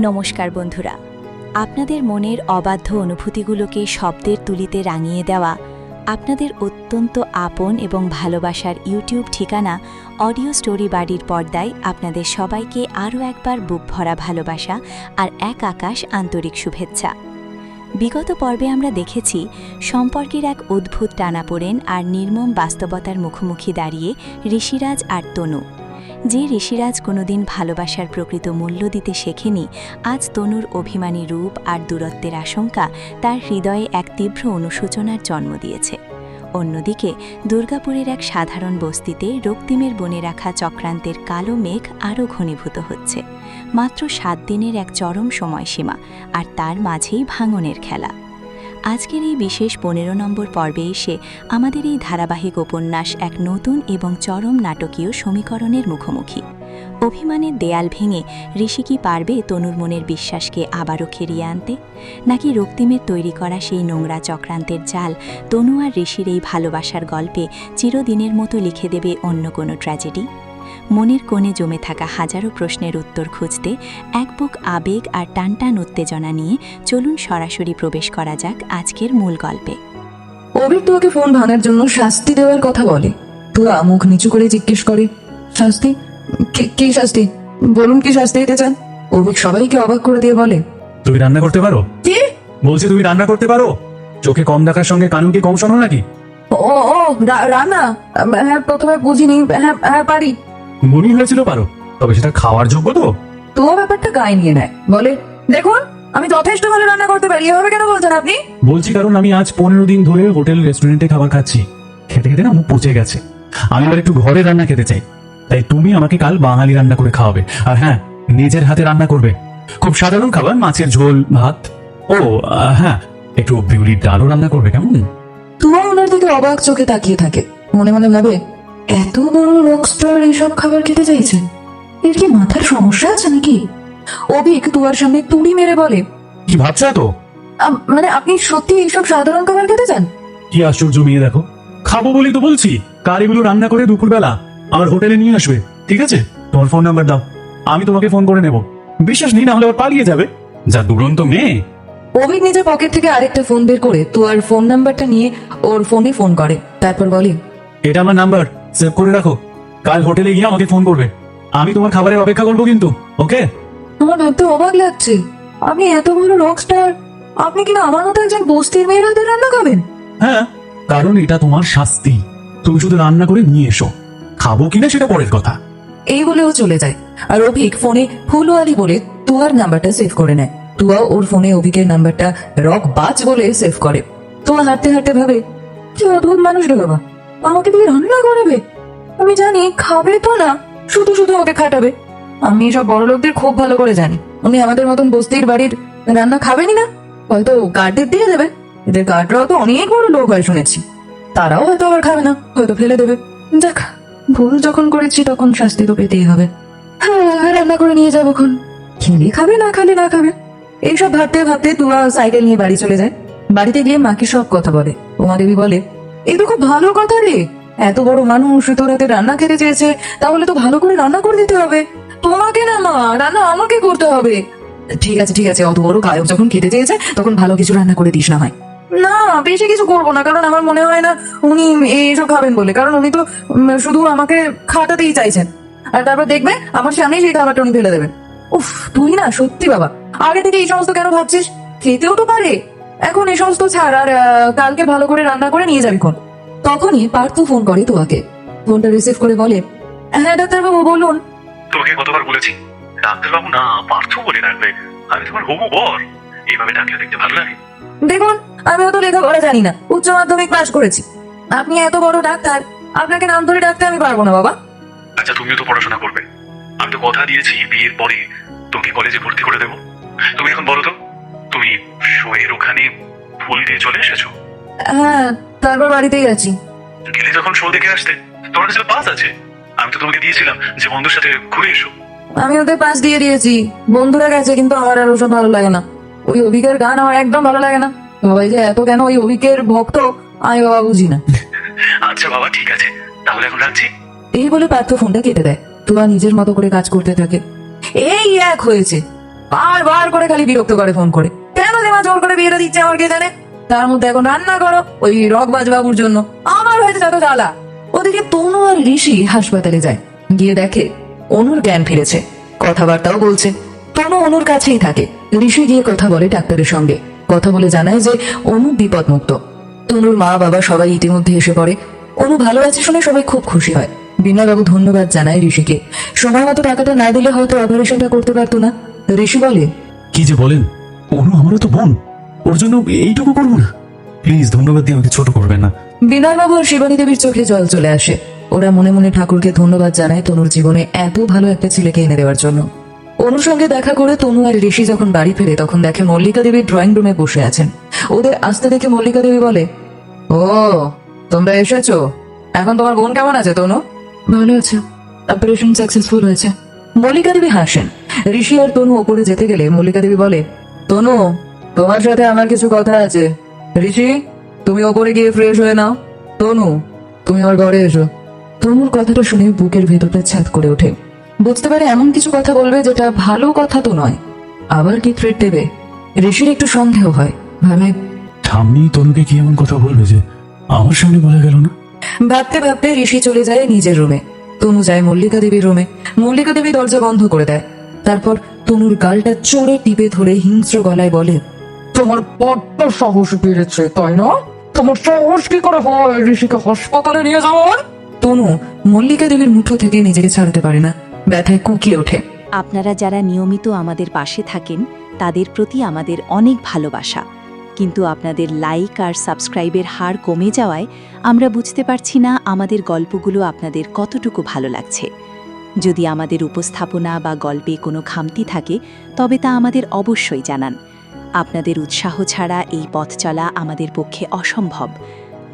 নমস্কার বন্ধুরা, আপনাদের মনের অবাধ্য অনুভূতিগুলোকে শব্দের তুলিতে রাঙিয়ে দেওয়া আপনাদের অত্যন্ত আপন এবং ভালোবাসার ইউটিউব ঠিকানা অডিও স্টোরি বাড়ির পর্দায় আপনাদের সবাইকে আরও একবার বুক ভরা ভালোবাসা আর এক আকাশ আন্তরিক শুভেচ্ছা। বিগত পর্বে আমরা দেখেছি সম্পর্কের এক অদ্ভুত টানাপোড়েন আর নির্মম বাস্তবতার মুখোমুখি দাঁড়িয়ে ঋষিরাজ আর তনু। যে ঋষিরাজ কোনোদিন ভালোবাসার প্রকৃত মূল্য দিতে শেখেনি, আজ তনুর অভিমানী রূপ আর দূরত্বের আশঙ্কা তার হৃদয়ে এক তীব্র অনুশোচনার জন্ম দিয়েছে। অন্যদিকে দুর্গাপুরের এক সাধারণ বস্তিতে রক্তিমের বনে রাখা চক্রান্তের কালো মেঘ আরও ঘনীভূত হচ্ছে। মাত্র 7 দিনের এক চরম সময়সীমা, আর তার মাঝেই ভাঙনের খেলা। আজকের এই বিশেষ 15 নম্বর পর্বে এসে আমাদের এই ধারাবাহিক উপন্যাস এক নতুন এবং চরম নাটকীয় সমীকরণের মুখোমুখি। অভিমানের দেয়াল ভেঙে ঋষি কি পারবে তনুর মনের বিশ্বাসকে আবারও ফিরিয়ে আনতে, নাকি রক্তিমের তৈরি করা সেই নোংরা চক্রান্তের জাল তনু আর ঋষির এই ভালোবাসার গল্পে চিরদিনের মতো লিখে দেবে অন্য কোনো ট্র্যাজেডি? মনের কোণে জমে থাকা হাজারো প্রশ্নের উত্তর খুঁজতে এক বুক আবেগ আর টানটান উত্তেজনা নিয়ে চলুন সরাসরি প্রবেশ করা যাক আজকের মূল গল্পে। অভিক তোকে ফোন ভাঙার জন্য শাস্তি দেওয়ার কথা বলে। তুয়া মুখ নিচু করে জিজ্ঞেস করে, শাস্তি? কি শাস্তি? বলুন, কি শাস্তি দিতে চান? অভিক সবাইকে অবাক করে দিয়ে বলে, তুমি রান্না করতে পারো? কি বলছি, তুমি রান্না করতে পারো? চোখে কম দেখার সঙ্গে কানুন কি কম শোনো নাকি? ও ও রান্না? হ্যাঁ, প্রথমে বুঝিনি। হ্যাঁ হ্যাঁ, পারি। মনে হয়েছিল পারো, তবে সেটা খাওয়ার যোগ্য তো? তো ব্যাপারটা গায়ে নিয়ে নেয়, বলে, দেখুন আমি যথেষ্ট ভালো রান্না করতে পারি। এভাবে কেন বলছেন আপনি? বলছি কারণ আমি আজ 15 দিন ধরে হোটেল রেস্টুরেন্টে খাবার খাচ্ছি। খেতে খেতে না মুখ পচে গেছে। আমি আবার একটু ঘরে রান্না খেতে চাই। তাই তুমি আমাকে কাল বাঙালি রান্না করে খাওয়াবে। আর হ্যাঁ, নিজের হাতে রান্না করবে। খুব সাধারণ খাবার, মাছের ঝোল, ভাত। ও হ্যাঁ, একটু বিউলির ডালও রান্না করবে, কেমন? তুয়া ওনার দিকে অবাক চোখে তাকিয়ে থাকে। মনে মনে ভাবে, এত বড় রকস্টার এইসব খাবার খেতে চাইছে, এর কি মাথার সমস্যা আছে নাকি? অভিক তুয়ার সামনে তুড়ি মেরে বলে, কি ভাবছো তো? মানে আপনি সত্যি এইসব সাধারণ খাবার খেতে চান? কি আশ্চর্য মেয়ে, দেখো খাবো বলি তো বলছি। কার এগুলো রান্না করে দুপুরবেলা আমার হোটেলে নিয়ে আসবে, ঠিক আছে? তোমার ফোন নাম্বার দাও, আমি তোমাকে ফোন করে নেব। বিশ্বাস নেই না হলে আবার পালিয়ে যাবে। যা দুরন্ত মেয়ে। অভিক নিজের পকেট থেকে আরেকটা ফোন বের করে তুয়ার ফোন নাম্বারটা নিয়ে ওর ফোনে ফোন করে। তারপর বলে, এটা আমার নাম্বার, সেভ করে রাখো। কাল হোটেলে গিয়ে আমাকে ফোন করবে। আমি তোমার খাবারের অপেক্ষা করবো কিন্তু, ওকে? আমার ভাবতে অবাক লাগছে, আপনি এত বড় রকস্টার, আপনি কিনা আমার মতো একজন বস্তির মেয়ের হাতে রান্না খাবেন? হ্যাঁ, কারণ এটা তোমার শাস্তি। তুমি শুধু রান্না করে নিয়ে এসো, খাবো কিনা সেটা পরের কথা। এই বলেও চলে যায়। আর অভিক ফোনে ফুলওয়ালি বলে তুয়ার নাম্বারটা সেভ করে নেয়। তুয়া ওর ফোনে অভিকের নাম্বারটা রক বাজ বলে সেভ করে। তুয়া হাঁটতে হাঁটতে ভাবে, কি অদ্ভুত মানুষ রে বাবা, আমাকে দিয়ে রান্না করাবে। আমি জানি খাবে তো না, শুধু শুধু ওকে খাটাবে। আমি সব বড় লোকদের খুব ভালো করে জানি, উনি আমাদের মতন বস্তির বাড়ির রান্না খাবেনই না, হয়তো গার্ডদের দিয়ে দেবে। এদের গার্ডরাও তো অনেক বড় লোক হয় শুনেছি, তারাও হয়তো আবার খাবে না, হয়তো ফেলে দেবে। দেখ, ভুল যখন করেছি তখন শাস্তি তো পেতেই হবে। হ্যাঁ, রান্না করে নিয়ে যাবো, খন খেলে খাবে, না খালে না খাবে। এইসব ভাবতে ভাবতে তুয়া সাইকেল নিয়ে বাড়ি চলে যায়। বাড়িতে গিয়ে মাকে সব কথা বলে। উমা দেবী বলে, এই তো খুব ভালো কথা রে, এত বড় মানুষ তোর হাতে রান্না খেতে চেয়েছে, তাহলে তো ভালো করে রান্না করে দিতে হবে। তোমাকে না মা, রান্না আমাকে করতে হবে। ঠিক আছে ঠিক আছে, অত বড় গায়ক যখন খেতে চেয়েছে তখন ভালো কিছু রান্না করে দিস না ভাই। না, বেশি কিছু করবো না, কারণ আমার মনে হয় না উনি এইসব খাবেন বলে, কারণ উনি তো শুধু আমাকে খাটাতেই চাইছেন। আর তারপর দেখবে আমার সামনেই সেই খাবারটা উনি ফেলে দেবেন। উফ, তুই না সত্যি বাবা, আগে থেকে এই সমস্ত কেন ভাবছিস? খেতেও তো পারে। এখন এই সমস্ত ছাড়, আর কালকে ভালো করে রান্না করে নিয়ে যাবি কোন। তখনই পার্থ ফোন করে তুয়াকে। ফোনটা রিসিভ করে বলে, হ্যাঁ ডাক্তারবাবু বলুন। তোমাকে কতবার বলেছি ডাক্তারবাবু না, পার্থ বলে ডাকবে। আমি তোমার হবু বর, এইভাবে ডাকলে দেখতে ভালো লাগে? দেখুন, আমিও তো লেখাপড়া জানি না, উচ্চ মাধ্যমিক পাশ করেছি। আপনি এত বড় ডাক্তার, আপনাকে নাম ধরে ডাকতে আমি পারবো না বাবা। আচ্ছা, তুমিও তো পড়াশোনা করবে। আমি তো কথা দিয়েছি বিয়ের পরে তোমাকে কলেজে ভর্তি করে দেবো। তুমি এখন বলো তো, তুমি শোয়ের ওখানে ফুল দিয়ে চলে এসেছো? হ্যাঁ, তারপর বাড়িতেই আছি। গেলে যখন শো দেখে আসতে, তোমার কাছে পাস আছে। আমি তো তোমাকে দিয়েছিলাম যে বন্ধুর সাথে ঘুরে এসো। আমি ওদের পাস দিয়ে দিয়েছি, বন্ধুরা গেছে, কিন্তু আমার আর ওসব ভালো লাগে না। ওই অভিকের গান আমার একদম ভালো লাগে না। সবাই যে এত কেন ওই অভিকের ভক্ত, আমি বাবা বুঝি না। আচ্ছা বাবা, ঠিক আছে, তাহলে এখন রাখছি। এই বলে পার্থ ফোনটা কেটে দেয়। তুয়া নিজের মতো করে কাজ করতে থাকে। এই এক হয়েছে, বারবার করে খালি বিরক্ত করে ফোন করে। কেন যে মা জোর করে বিয়েটা দিচ্ছে আমার কে জানে। তার মধ্যে এখন রান্না করো ওই রকবাজ বাবুর জন্য, আমার হয়েছে যত জ্বালা। ওদিকে তনু আর ঋষি হাসপাতালে যায়, গিয়ে দেখে অনুর জ্ঞান ফিরেছে, কথাবার্তাও বলছে। তনু অনুর কাছেই থাকে। ঋষি গিয়ে কথা বলে ডাক্তারের সঙ্গে, কথা বলে জানায় যে অনু বিপদমুক্ত। তনুর মা বাবা সবাই ইতিমধ্যে এসে পড়ে। অনু ভালো আছে শুনে সবাই খুব খুশি হয়। বিনয়বাবু ধন্যবাদ জানায় ঋষিকে। সময় মতো টাকাটা না দিলে হয়তো অপারেশনটা করতে পারতো না। ঋষি বলে, কি যে বলেন, অনু আমারও তো বোন, ওর জন্য এইটুকু করবো না? প্লিজ ধন্যবাদ দিয়ে আমাকে ছোট করবেন না। বিনয়বাবু আর শিবানী দেবীর চোখে জল চলে আসে। ওরা মনে মনে ঠাকুরকে ধন্যবাদ জানায় তনুর জীবনে এত ভালো একটা ছেলেকে এনে দেওয়ার জন্য। অনুর সঙ্গে দেখা করে তনু আর ঋষি যখন বাড়ি ফেরে তখন দেখে মল্লিকা দেবী ড্রয়িং রুমে বসে আছেন। ওদের আসতে দেখে মল্লিকা দেবী বলে, ও তোমরা এসেছো, এখন তোমার বোন কেমন আছে তনু? ভালো আছে, অপারেশন সাকসেসফুল হয়েছে। মল্লিকা দেবী হাসেন। ঋষি আর তনু ওপরে যেতে গেলে মল্লিকা দেবী বলে, তনু তোমার সাথে আমার কিছু কথা আছে। ঋষি তুমি ওপরে গিয়ে ফ্রেশ হয়ে নাও। তনু তুমি আমার ঘরে এসো। তনুর কথাটা শুনে বুকের ভেতরটা ছাদ করে ওঠে। বুঝতে পারে এমন কিছু কথা বলবে যেটা ভালো কথা তো নয়, আবার কি থ্রেট দেবে। ঋষির একটু সন্দেহ হয়, ভাবে ঠাম্মি তনুকে কি এমন কথা বলবে যে আমার সামনে বলা গেল না। ভাবতে ভাবতে ঋষি চলে যায় নিজের রুমে। তনু যায় মল্লিকা দেবীর রুমে। মল্লিকা দেবী দরজা বন্ধ করে দেয়। তারপর তনুর গালটা চড়ে টিপে ধরে হিংস্র গলায় বলে, তোমার বড্ড সাহস বেড়েছে তাই না? তোমার সাহস কি করে হয় ঋষিকে হাসপাতালে নিয়ে যাওয়ার? তনু মল্লিকা দেবীর মুঠো থেকে নিজেকে ছাড়তে পারে না, ব্যথায় কুঁকিয়ে ওঠে। আপনারা যারা নিয়মিত আমাদের পাশে থাকেন তাদের প্রতি আমাদের অনেক ভালোবাসা, কিন্তু আপনাদের লাইক আর সাবস্ক্রাইবের হার কমে যাওয়ায় আমরা বুঝতে পারছি না আমাদের গল্পগুলো আপনাদের কতটুকু ভালো লাগছে। যদি আমাদের উপস্থাপনা বা গল্পে কোনো খামতি থাকে তবে তা আমাদের অবশ্যই জানান। আপনাদের উৎসাহ ছাড়া এই পথ চলা আমাদের পক্ষে অসম্ভব।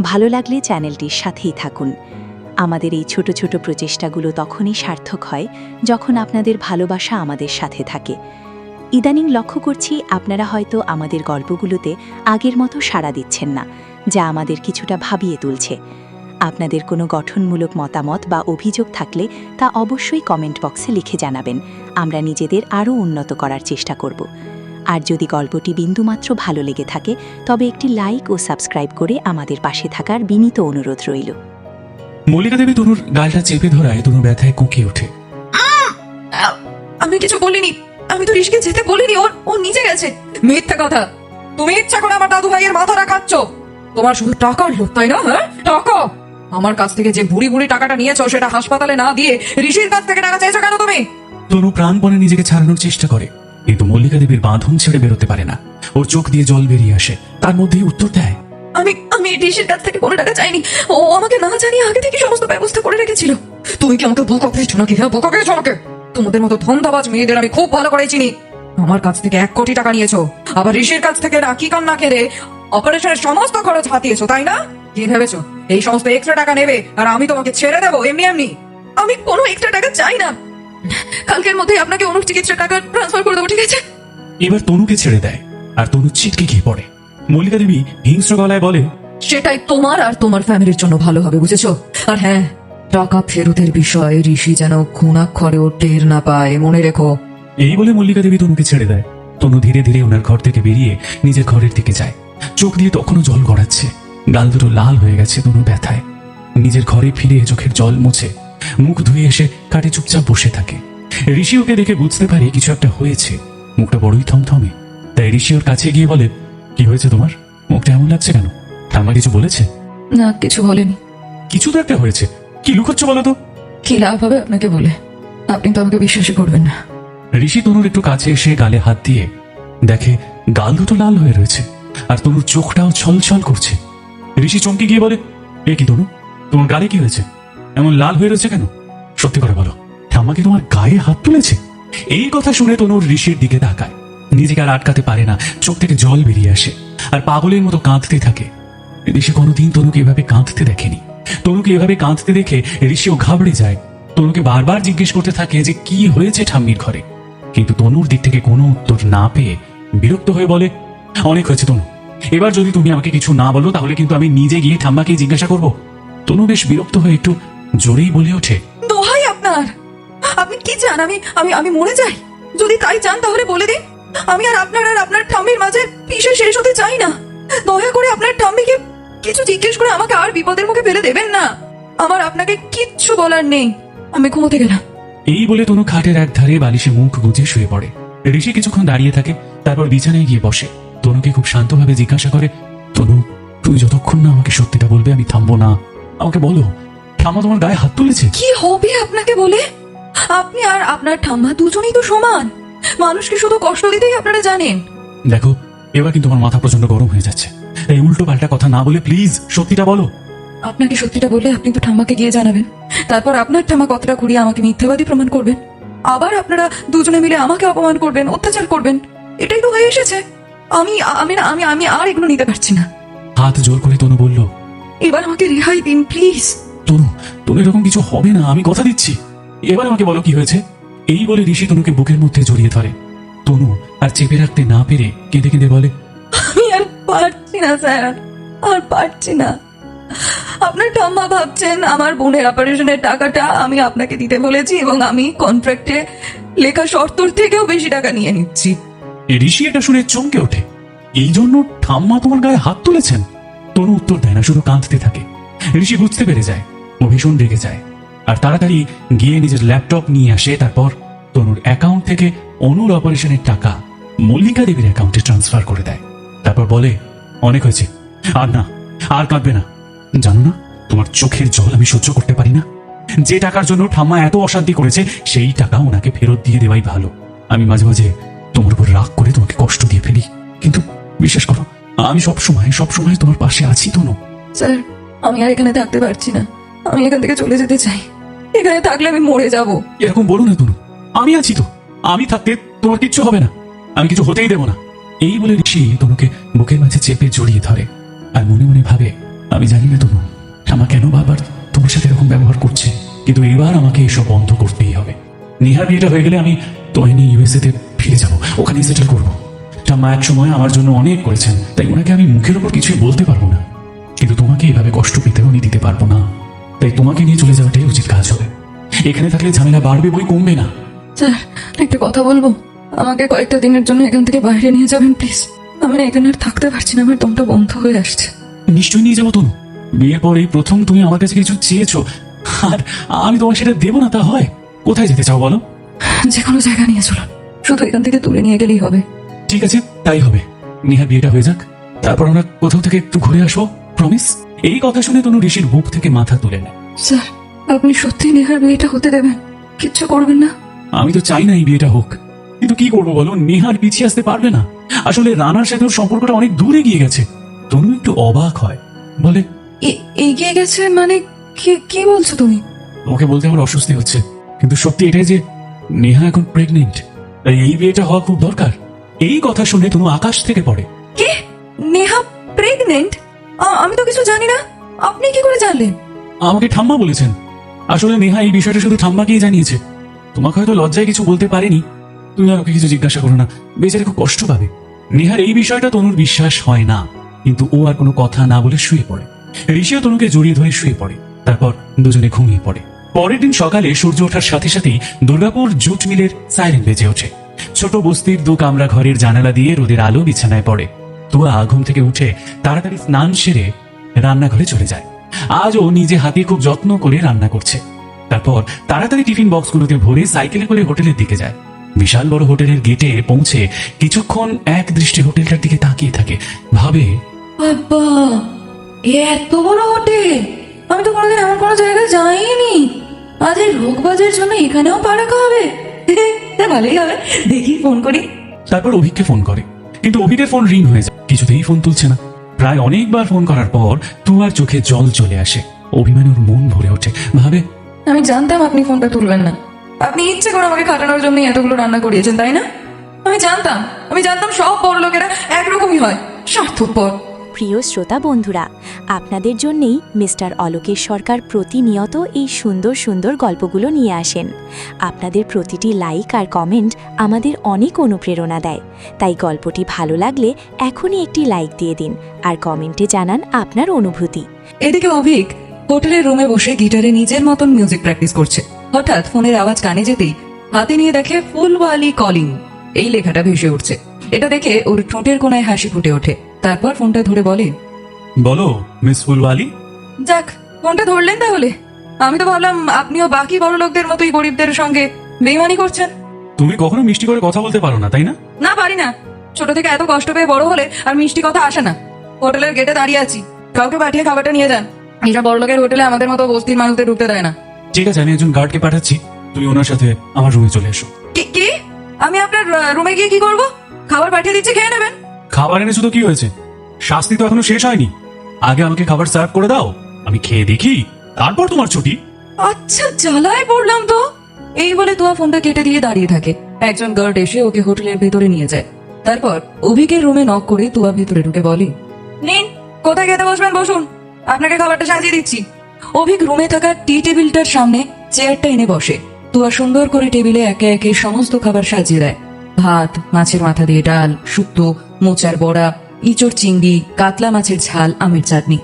ভালো লাগলে চ্যানেলটির সাথেই থাকুন। আমাদের এই ছোট ছোট প্রচেষ্টাগুলো তখনই সার্থক হয় যখন আপনাদের ভালোবাসা আমাদের সাথে থাকে। ইদানিং লক্ষ্য করছি আপনারা হয়তো আমাদের গল্পগুলোতে আগের মতো সাড়া দিচ্ছেন না, যা আমাদের কিছুটা ভাবিয়ে তুলছে। আপনাদের কোনো গঠনমূলক মতামত বা অভিযোগ থাকলে তা অবশ্যই কমেন্ট বক্সে লিখে জানাবেন। আমরা নিজেদের আরও উন্নত করার চেষ্টা করব। আর যদি গল্পটি বিন্দুমাত্র ভালো লেগে থাকে তবে একটি লাইক ও সাবস্ক্রাইব করে আমাদের পাশে থাকার বিনীত অনুরোধ রইল। মল্লিকা দেবী তনুর গালটা চেপে ধরায় তনু ব্যথায় কুঁকিয়ে ওঠে। আমি কিছু বলিনি, আমি তো ঋষিকে যেতে বলিনি, ও নিজে গেছে। মিথ্যা কথা, তুমি ইচ্ছা করে আমার দাদু ভাইয়ের মাথাটা খাচ্ছ। তোমার শুধু টাকার লোভ তাই না? হ্যাঁ টাকা। আমার কাছ থেকে যে বুড়ি বুড়ি টাকাটা নিয়েছো সেটা হাসপাতালে না দিয়ে ঋষির কাছ থেকে টাকা চাইছো কেন তুমি? তনু প্রাণপণে নিজেকে ছাড়ানোর চেষ্টা করে, কিন্তু মল্লিকা দেবীর বাঁধন ছেড়ে বেরোতে পারে না। ওর চোখ দিয়ে জল বেরিয়ে আসে, তার মধ্যেই উত্তর দেয়, আমি ঋষির কাছ থেকে কোনো টাকা চাইনি। ও আমাকে না জানিয়ে আগে থেকে সমস্ত ব্যবস্থা করে রেখেছিল। তুমি কি আমাকে বোকা পেয়েছো নাকি? হ্যাঁ বোকা পেয়েছো আমাকে। তোমাদের মতো ধন্দাবাজ মেয়েদের আমি খুব ভালো করে চিনি। আমার কাছ থেকে 1 কোটি টাকা নিয়েছো, আবার ঋষির কাছ থেকে রাখি কান্না কেড়ে অপারেশনের সমস্ত খরচ হাতিয়েছো তাই না? কি ভেবেছো এই সমস্ত এক্সট্রা টাকা নেবে আর আমি তোমাকে ছেড়ে দেবো এমনি এমনি? আমি কোনো এক্সট্রা টাকা চাই না। কালকের মধ্যে আপনাকে অনুর চিকিৎসার টাকা ট্রান্সফার করে দেবো, ঠিক আছে? এবার তনুকে ছেড়ে দেয় আর তনু ছিটকে গিয়ে পড়ে। মল্লিকা দেবী হিংস্র গলায় বলে, সেটাই তোমার আর তোমার ফ্যামিলির জন্য ভালো হবে, বুঝেছো? আর হ্যাঁ, টাকা ফেরতের বিষয়ে ঋষি যেন ঘুণাক্ষরেও টের না পায়, মনে রেখো। এই বলে মল্লিকা দেবী তনুকে ছেড়ে দেয়। তনু ধীরে ধীরে ওনার ঘর থেকে বেরিয়ে নিজের ঘরের দিকে যায়। চোখ দিয়ে তখনও জল গড়াচ্ছে, গাল দুটো লাল হয়ে গেছে তনু ব্যথায়। নিজের ঘরে ফিরে চোখের জল মুছে মুখ ধুয়ে এসে কাটে চুপচাপ বসে থাকে। ঋষি ওকে দেখে বুঝতে পারে কিছু একটা হয়েছে, মুখটা বড়ই থমথমে। তাই ঋষি ওর কাছে গিয়ে বলে, কি হয়েছে তোমার? মুখটা এমন লাগছে কেন? ঠাম্মা কিছু বলেছে? না, কিছু বলেনি। কিছু তো একটা হয়েছে, কি লুকোচ্ছ বলো তো? কি লাভ হবে আপনাকে বলে? আপনি তো আমাকে বিশ্বাসই করবেন না। ঋষি তনুর একটু কাছে এসে গালে হাত দিয়ে দেখে গাল দুটো লাল হয়ে রয়েছে আর তনুর চোখটাও ছলছল করছে। ঋষি চমকে গিয়ে বলে, এ কি তনু, তোমার গালে কি হয়েছে? এমন লাল হয়ে রয়েছে কেন? সত্যি করে বলো, ঠাম্মা কি তোমার গায়ে হাত তুলেছে? এই কথা শুনে তনুর ঋষির দিকে তাকায়। নিজেকে আর আটকাতে পারে না, চোখ থেকে জল বেরিয়ে আসে আর পাগলের মতো কাঁদতে থাকে। ঋষি কোনোদিন তনুকে এভাবে কাঁদতে দেখেনি। তনুকে এভাবে কাঁদতে দেখে ঋষিও ঘাবড়ে যায়। তনুকে বারবার জিজ্ঞেস করতে থাকে যে কি হয়েছে ঠাম্মির ঘরে, কিন্তু তনুর দিক থেকে কোনো উত্তর না পেয়ে বিরক্ত হয়ে বলে, অনেক হয়েছে তনু, এবার যদি তুমি আমাকে কিছু না বলো তাহলে কিন্তু আমি নিজে গিয়ে ঠাম্মাকে জিজ্ঞাসা করব। তনু বেশ বিরক্ত হয়ে একটু জোরেই বলে ওঠে, দোহাই আপনার, আপনি কি চান? আমি আমি আমি মরে যাই? যদি তাই চান তাহলে বলে দিন, আমি আর আপনার ঠাম্মির মাঝে পিষে শেষ হতে চাই না। দয়া করে আপনার ঠাম্মিকে কিছু জিজ্ঞেস করে আমাকে আর বিপদের মুখে ফেলে দেবেন না। আমার আপনাকে কিচ্ছু বলার নেই। আমি ঘুমোতে গেলাম। এই বলে তনু খাটের এক ধারে বালিশে মুখ গুজে শুয়ে পড়ে। ঋষি কিছুক্ষণ দাঁড়িয়ে থাকে, তারপর বিছানায় গিয়ে বসে। তনুকে খুব শান্তভাবে জিজ্ঞাসা করে, তনু, তুমি যতক্ষণ না আমাকে সত্যিটা বলবে আমি থামবো না। আমাকে বলো, ঠাম্মা তোমার গায়ে হাত তুলেছে? কি হবে আপনাকে বলে? আপনি আর আপনার ঠাম্মা দুজনেই তো সমান। মানুষকে শুধু কষ্ট দিতেই আপনারা জানেন। দেখো, এবার কিন্তু আমার মাথা প্রচন্ড গরম হয়ে যাচ্ছে। এই উল্টো পাল্টা কথা না বলে প্লিজ সত্যিটা বলো। আপনাকে সত্যিটা বললে আপনি তো ঠাম্মাকে গিয়ে জানাবেন। তারপর আপনার ঠাম্মা কথাটা ঘুরিয়ে আমাকে মিথ্যাবাদী প্রমাণ করবেন। আবার আপনারা দুজনে মিলে আমাকে অপমান করবেন, অত্যাচার করবেন। এটাই তো হয়ে এসেছে। আমি আমি না আমি আমি আর এগুলো নিতে পারছি না। হাত জোর করে তনু বলল, এবার আমাকে রেহাই দিন প্লিজ। তনু, তুমি এরকম কিছু হবে না, আমি কথা দিচ্ছি। এবার আমাকে বলো কি হয়েছে। এই বলে ঋষি তনুকে বুকের মধ্যে জড়িয়ে ধরে। তনু আর চেপে রাখতে না পেরে কেঁদে কেঁদে বলে, আমি আর পারছি না স্যার, আর পারছি না। আপনার ঠাম্মা ভাবছেন আমার বোনের অপারেশনের টাকাটা আমি আপনাকে দিতে বলেছি এবং আমি কন্ট্রাক্টে লেখা শর্তর থেকেও বেশি টাকা নিয়ে নিচ্ছি। ঋষি এটা শুনে চমকে ওঠে। এই জন্য ঠাম্মা তোমার গায়ে হাত তুলেছেন? তনু উত্তর দেয় না, শুধু কাঁদতে থাকে। ঋষি বুঝতে পেরে যায়, ও ভীষণ রেগে যায় আর তাড়াতাড়ি গিয়ে নিজের ল্যাপটপ নিয়ে আসে। তারপর তনুর অ্যাকাউন্ট থেকে অনুর অপারেশনের টাকা মল্লিকা দেবীর অ্যাকাউন্টে ট্রান্সফার করে দেয়। তারপর বলে, অনেক হয়েছে, আর না, আর কাঁদবে না। জানো না, তোমার চোখের জল আমি সহ্য করতে পারি না। যে টাকার জন্য ঠাম্মা এত অশান্তি করেছে সেই টাকা ওনাকে ফেরত দিয়ে দেওয়াই ভালো। আমি মাঝে মাঝে তোমার উপর রাগ করে তোমাকে কষ্ট দিয়ে ফেলি, কিন্তু বিশ্বাস করো, আমি সবসময় তোমার পাশে আছি তনু। স্যার, আমি আর এখানে থাকতে পারছি না। আমি এখান থেকে চলে যেতে চাই। এখানে থাকলে আমি মরে যাব। এরকম বলো না তনু, আমি আছি তো। আমি থাকতে তোমার কিচ্ছু হবে না, আমি কিছু হতেই দেবো না। এই বলে ঋষি তনুকে বুকের মাঝে চেপে জড়িয়ে ধরে আর মনে মনে ভাবে, আমি জানি না তনু, ঠাম্মা কেন বারবার তোমার সাথে এরকম ব্যবহার করছে, কিন্তু এবার আমাকে এসব বন্ধ করতেই হবে। নিহার বিয়েটা হয়ে গেলে আমি তোমায় নিয়ে ইউএসএ তে ফিরে যাবো, ওখানেই সেটেল করবো। ঠাম্মা এক সময় আমার জন্য অনেক করেছেন, তাই ওনাকে আমি মুখের ওপর কিছুই বলতে পারবো না, কিন্তু তোমাকে এইভাবে কষ্ট পেতেও আমি দিতে পারবো না। তাই তোমাকে নিয়ে চলে যাওয়াটাই উচিত কাজ হবে। এখানে থাকলে ঝামেলা বাড়বে বই কমবে না। স্যার, একটা কথা বলবো? আমাকে কয়েকটা দিনের জন্য এখান থেকে বাইরে নিয়ে যাবেন প্লিজ। আমি না এখানে আর থাকতে পারছি না, আমার দমটা বন্ধ হয়ে আসছে। নিশ্চয়ই নিয়ে যাবো তনু। বিয়ের পর এই প্রথম তুমি আমার কাছে কিছু চেয়েছো, আর আমি তোমার সেটা দেবো না তা হয়? কোথায় যেতে চাও বলো? যে কোনো জায়গা নিয়ে চলুন, শুধু এখান থেকে তুলে নিয়ে গেলেই হবে। ঠিক আছে, তাই হবে। নিহার বিয়েটা হয়ে যাক, তারপর আমরা কোথাও থেকে একটু ঘুরে আসবো, প্রমিস? এই কথা শুনে তনু ঋষির বুক থেকে মাথা তুলে নেয়। স্যার, আপনি সত্যি নেহার বিয়েটা হতে দেবেন? কিচ্ছু করবেন না? আমি তো চাই না এই বিয়েটা হোক, কিন্তু কি করবো বলো, নেহার পিছিয়ে আসতে পারবে না। আসলে রানার সাথে ওর সম্পর্কটা অনেক দূরে গিয়ে গেছে। তনু একটু অবাক হয়, বলে, এগিয়ে গেছে মানে? কি বলছো তুমি? তোমাকে বলতে আমার অস্বস্তি হচ্ছে, কিন্তু সত্যি এটাই যে নেহা এখন প্রেগনেন্ট। তাই এই বিয়েটা হওয়া খুব দরকার। এই কথা শুনে তনু আকাশ থেকে পড়ে। কে? নেহা প্রেগনেন্ট? আমি তো কিছু জানি না। আপনি কি করে জানলেন? আমাকে ঠাম্মা বলেছেন। আসলে নেহা এই বিষয়টা শুধু ঠাম্মাকেই জানিয়েছে। তোমাকে হয়তো লজ্জায় কিছু বলতে পারেনি। তুমি আর ওকে কিছু জিজ্ঞাসা করো না, বেচারে খুব কষ্ট পাবে। নেহার এই বিষয়টা তনুর বিশ্বাস হয় না, কিন্তু ও আর কোনো কথা না বলে শুয়ে পড়ে। ঋষিও তনুকে জড়িয়ে ধরে শুয়ে পড়ে। তারপর দুজনে ঘুমিয়ে পড়ে। পরের দিন সকালে সূর্য ওঠার সাথে সাথেই দুর্গাপুর জুট মিলের সাইরেন বেজে ওঠে। ছোট বস্তির 2 কামরা ঘরের জানালা দিয়ে রোদের আলো বিছানায় পড়ে। তুয়া ঘুম থেকে উঠে তাড়াতাড়ি স্নান সেরে রান্নাঘরে চলে যায়। আজ ও নিজে হাতে খুব যত্ন করে রান্না করছে। তারপর তাড়াতাড়ি টিফিন বক্সগুলোতে ভরে সাইকেলে করে হোটেলের দিকে যায়। বিশাল বড় হোটেলের গেটে পৌঁছে কিছুক্ষণ এক দৃষ্টি হোটেলটার দিকে তাকিয়ে থাকে, ভাবে, বাবা, এত বড় হোটেল! আমি তো কোনোদিন এমন কোনো জায়গায় যাইনি। আজ এই রোগবাজের জন্য এখানেও পা রাখা হবে। ভালোই হবে, দেখি ফোন করি। তারপর অভিককে ফোন করে, কিন্তু অভিকের ফোন রিং হয়ে যায়, কিছুতেই ফোন তুলছে না। প্রায় অনেকবার ফোন করার পর তুয়ার চোখে জল চলে আসে। অভিমানে ওর মন ভরে ওঠে, ভাবে, আমি জানতাম আপনি ফোনটা তুলবেন না। আপনি ইচ্ছে করে আমাকে খাটানোর জন্য এতগুলো রান্না করিয়েছেন, তাই না? আমি জানতাম সব বড় লোকেরা একরকমই হয়, স্বার্থপর। প্রিয় শ্রোতা বন্ধুরা, আপনাদের জন্যেই মিস্টার অলোকেশ সরকার প্রতিনিয়ত এই সুন্দর সুন্দর গল্পগুলো নিয়ে আসেন। আপনাদের প্রতিটি লাইক আর কমেন্ট আমাদের অনেক অনুপ্রেরণা দেয়। তাই গল্পটি ভালো লাগলে এখনই একটি লাইক দিয়ে দিন আর কমেন্টে জানান আপনার অনুভূতি। এদিকে অভিক হোটেলের রুমে বসে গিটারে নিজের মতন মিউজিক প্র্যাকটিস করছে। হঠাৎ ফোনের আওয়াজ কানে যেতেই হাতে নিয়ে দেখে ফুলওয়ালি কলিং। এই লেখাটা ভেসে উঠছে। এটা দেখে ওর ঠোঁটের কোণায় হাসি ফুটে ওঠে। তারপর ফোনটা ধরে বলে, বলো মিস ফুলওয়ালি। যাক, ফোনটা ধরলেন তাহলে। আমি তো ভাবলাম আপনিও বাকি বড় লোকদের মতোই গরিবদের সঙ্গে বেইমানি করছেন। তুমি কখনো মিষ্টি করে কথা বলতে পারো না, তাই না? না, পারি না। ছোট থেকে এত কষ্ট পেয়ে বড় হলে আর মিষ্টি কথা আসে না। হোটেলের গেটে দাঁড়িয়ে আছি, কাউকে পাঠিয়ে খাবারটা নিয়ে যান। এইসব বড় লোকের হোটেলে আমাদের মতো বস্তির মানুষদের ঢুকতে দেয় না। ঠিক আছে, আমি একজন গার্ডকে পাঠাচ্ছি, তুমি ওনার সাথে আমার রুমে চলে এসো। কি? আমি আপনার রুমে গিয়ে কি করব? খাবার পাঠিয়ে দিচ্ছি, খেয়ে নেবেন। খাবার এনেছো তো কি হয়েছে? শাস্তি তো এখনো শেষ হয়নি। আগে আমাকে খাবার সার্ভ করে দাও, আমি খেয়ে দেখি, তারপর তোমার ছুটি। আচ্ছা, জ্বালায় পড়লাম তো। এই বলে তুয়া ফোনটা কেটে দিয়ে দাঁড়িয়ে থাকে। একজন গার্ড এসে ওকে হোটেলের ভেতরে নিয়ে যায়। তারপর অভিকের রুমে নক করে তুয়া ভেতরে ঢুকে বলে, নিন, কোথায় খেতে বসবেন বসুন, আপনাকে খাবারটা সাজিয়ে দিচ্ছি। অভিক রুমে থাকা টি টেবিলটার সামনে চেয়ারটা এনে বসে। তুয়া সুন্দর করে টেবিলে একে একে সমস্ত খাবার সাজিয়ে দেয়। ভাত, মাছের মাথা দিয়ে ডাল, শুক্তো, মোচার বড়া, ইঁচড় চিংড়ি, কাতলা মাছের ঝাল, আমের চাটনি।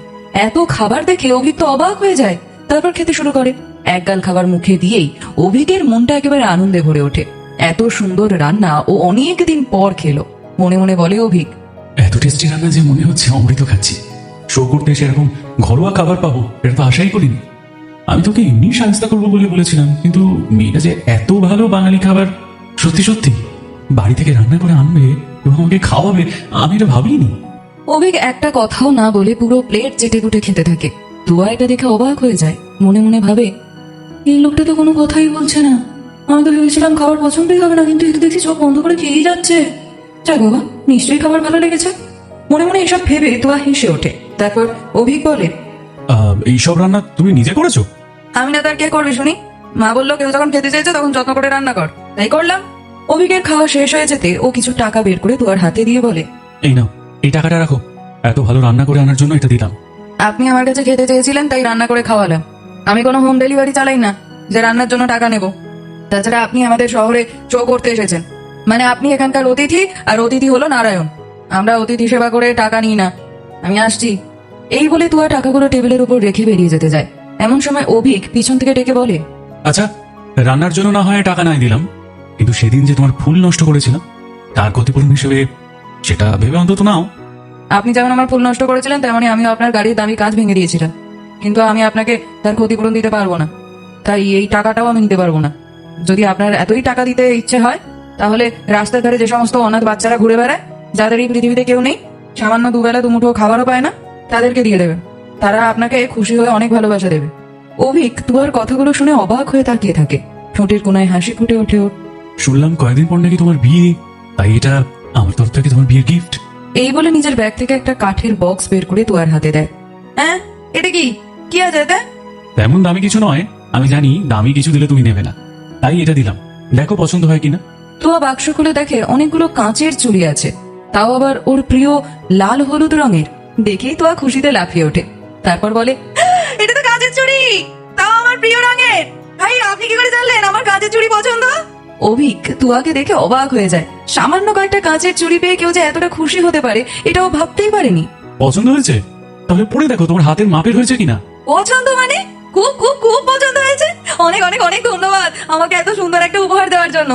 এত খাবার দেখে অভিক তো অবাক হয়ে যায়। তারপর খেতে শুরু করে। একগাল খাবার মুখে দিয়েই অভিকের মনটা একেবারে আনন্দে ভরে ওঠে। এত সুন্দর রান্না ও অনেক দিন পর খেলো। মনে মনে বলে অভিক, এত টেস্টি রান্না যে মনে হচ্ছে অমৃত খাচ্ছি। শো করতে এসে এরকম ঘরোয়া খাবার পাবো এটা তো আশাই করিনি। আমি তোকে এমনি সাহায্য করবো বলে বলেছিলাম, কিন্তু মেয়েটা যে এত ভালো বাঙালি খাবার সত্যি সত্যি বাড়ি থেকে রান্না করে আনবে এবং আমাকে খাওয়াবে, আমি এটা ভাবিনি। অভিক একটা কথাও না বলে পুরো প্লেট চেটে কুটে খেতে থাকে। তুয়া এটা দেখে অবাক হয়ে যায়। মনে মনে ভাবে, এই লোকটা তো কোনো কথাই বলছে না। আমি তো ভেবেছিলাম খাবার পছন্দই হবে না, কিন্তু এটা দেখছি সব বন্ধ করে খেয়েই যাচ্ছে। যাক বাবা, নিশ্চয়ই খাবার ভালো লেগেছে। মনে মনে এসব ভেবে তুয়া হেসে ওঠে। তারপর অভিক বলে, এইসব রান্না তুমি নিজে করেছো? আমি না, তার কে করবে শুনি? মা বললো কেউ যখন খেতে চাইছে তখন যত্ন করে রান্না কর, তাই করলাম। অভিকের খাওয়া শেষ হয়ে যেতে ও কিছু টাকা বের করে তুয়ার হাতে দিয়ে বলে, এই নাও, এই টাকাটা রাখো, এত ভালো রান্না করে আনার জন্য এটা দিলাম। আপনি আমার কাছে খেতে চেয়েছিলেন তাই রান্না করে খাওয়ালাম। আমি কোনো হোম ডেলিভারি চালাই না যে রান্নার জন্য টাকা নেব। তাছাড়া আপনি আমাদের শহরে শো করতে এসেছেন, মানে আপনি এখানকার অতিথি, আর অতিথি হলো নারায়ণ। আমরা অতিথি সেবা করে টাকা নিই না। আমি আসছি। এই বলে তুয়া টাকাগুলো টেবিলের উপর রেখে বেরিয়ে যেতে যায়। এমন সময় অভিক পিছন থেকে ডেকে বলে, আচ্ছা, রান্নার জন্য না হয় টাকা নাই দিলাম, কিন্তু সেদিন যে তোমার ফুল নষ্ট করেছিলাম তার ক্ষতিপূরণ হিসেবে সেটা ভেবে অন্তত নাও। আপনি যেমন আমার ফুল নষ্ট করেছিলেন তেমনি আমিও আপনার গাড়ির দামি কাজ ভেঙে দিয়েছিলাম, কিন্তু আমি আপনাকে তার ক্ষতিপূরণ দিতে পারবো না। তাই এই টাকাটাও আমি নিতে পারবো না। যদি আপনার এতই টাকা দিতে ইচ্ছে হয় তাহলে রাস্তার ধারে যে সমস্ত অনাথ বাচ্চারা ঘুরে বেড়ায়, যাদের এই পৃথিবীতে কেউ নেই, সামান্য দুবেলা দুমুঠো খাবারও পায় না, তাদেরকে দিয়ে দেবেন। তারা আপনাকে খুশি হয়ে অনেক ভালোবাসা দেবে। অভিক তুয়ার কথাগুলো শুনে অবাক হয়ে তাকিয়ে থাকে। ঠোঁটের কোনায় হাসি ফুটে ওঠে ওর। শুনলাম কয়েকদিন পর নাকি তোমার বিয়ে, তাই এটা আমার তরফ থেকে তোমার বিয়ের গিফট। এই বলে নিজের ব্যাগ থেকে একটা কাঠের বক্স বের করে তুয়ার হাতে দেয়। হ্যাঁ, এটা কি কি আছে এতে? তেমন দামি কিছু নয়, আমি জানি দামি কিছু দিলে তুমি নেবে না, তাই এটা দিলাম, দেখো পছন্দ হয় কিনা। তুয়া বাক্স খুলে দেখে অনেকগুলো কাঁচের চুড়ি আছে, তাও আবার ওর প্রিয় লাল হলুদ রঙের। দেখেই তুয়া খুশিতে লাফিয়ে ওঠে। তারপর বলে, এটা তো কাঁচের চুড়ি, তাও আমার প্রিয় রঙের। ভাই, আপনি কি করে জানলেন আমার কাঁচের চুড়ি পছন্দ? অভিক তুয়াকে দেখে অবাক হয়ে যায়। সামান্য কয়েকটা কাঁচের চুড়ি পেয়ে কেউ যে এতটা খুশি হতে পারে এটাও ভাবতেই পারেনি। পছন্দ হয়েছে? তাহলে পরে দেখো তোমার হাতের মাপের হয়েছে কিনা। পছন্দ মানে? খুব খুব খুব পছন্দ হয়েছে। অনেক অনেক অনেক ধন্যবাদ আমাকে এত সুন্দর একটা উপহার দেওয়ার জন্য।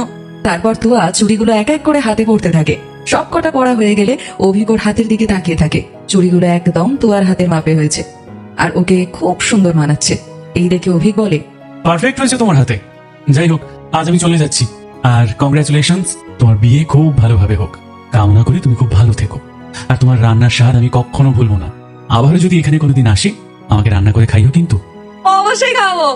তারপর তুয়া চুড়িগুলো এক এক করে হাতে পড়তে থাকে। সব কটা পড়া হয়ে গেলে অভিক ওর হাতের দিকে তাকিয়ে থাকে। চুড়িগুলো একদম তুয়ার হাতের মাপে হয়েছে আর ওকে খুব সুন্দর মানাচ্ছে। এই দেখে অভিক বলে, পারফেক্ট হয়েছে তোমার হাতে। যাই হোক, আজ আমি চলে যাচ্ছি, আর কংগ্রাচুলেশনস, তোমার বিয়ে খুব ভালোভাবে হোক। কামনা করি তুমি খুব ভালো থেকো, আর তোমার রান্নার স্বাদ আমি কখনো ভুলবো না। আবারও যদি এখানে কোনোদিন আসি আমাকে রান্না করে খাইও কিন্তু। অবশ্যই খাবো।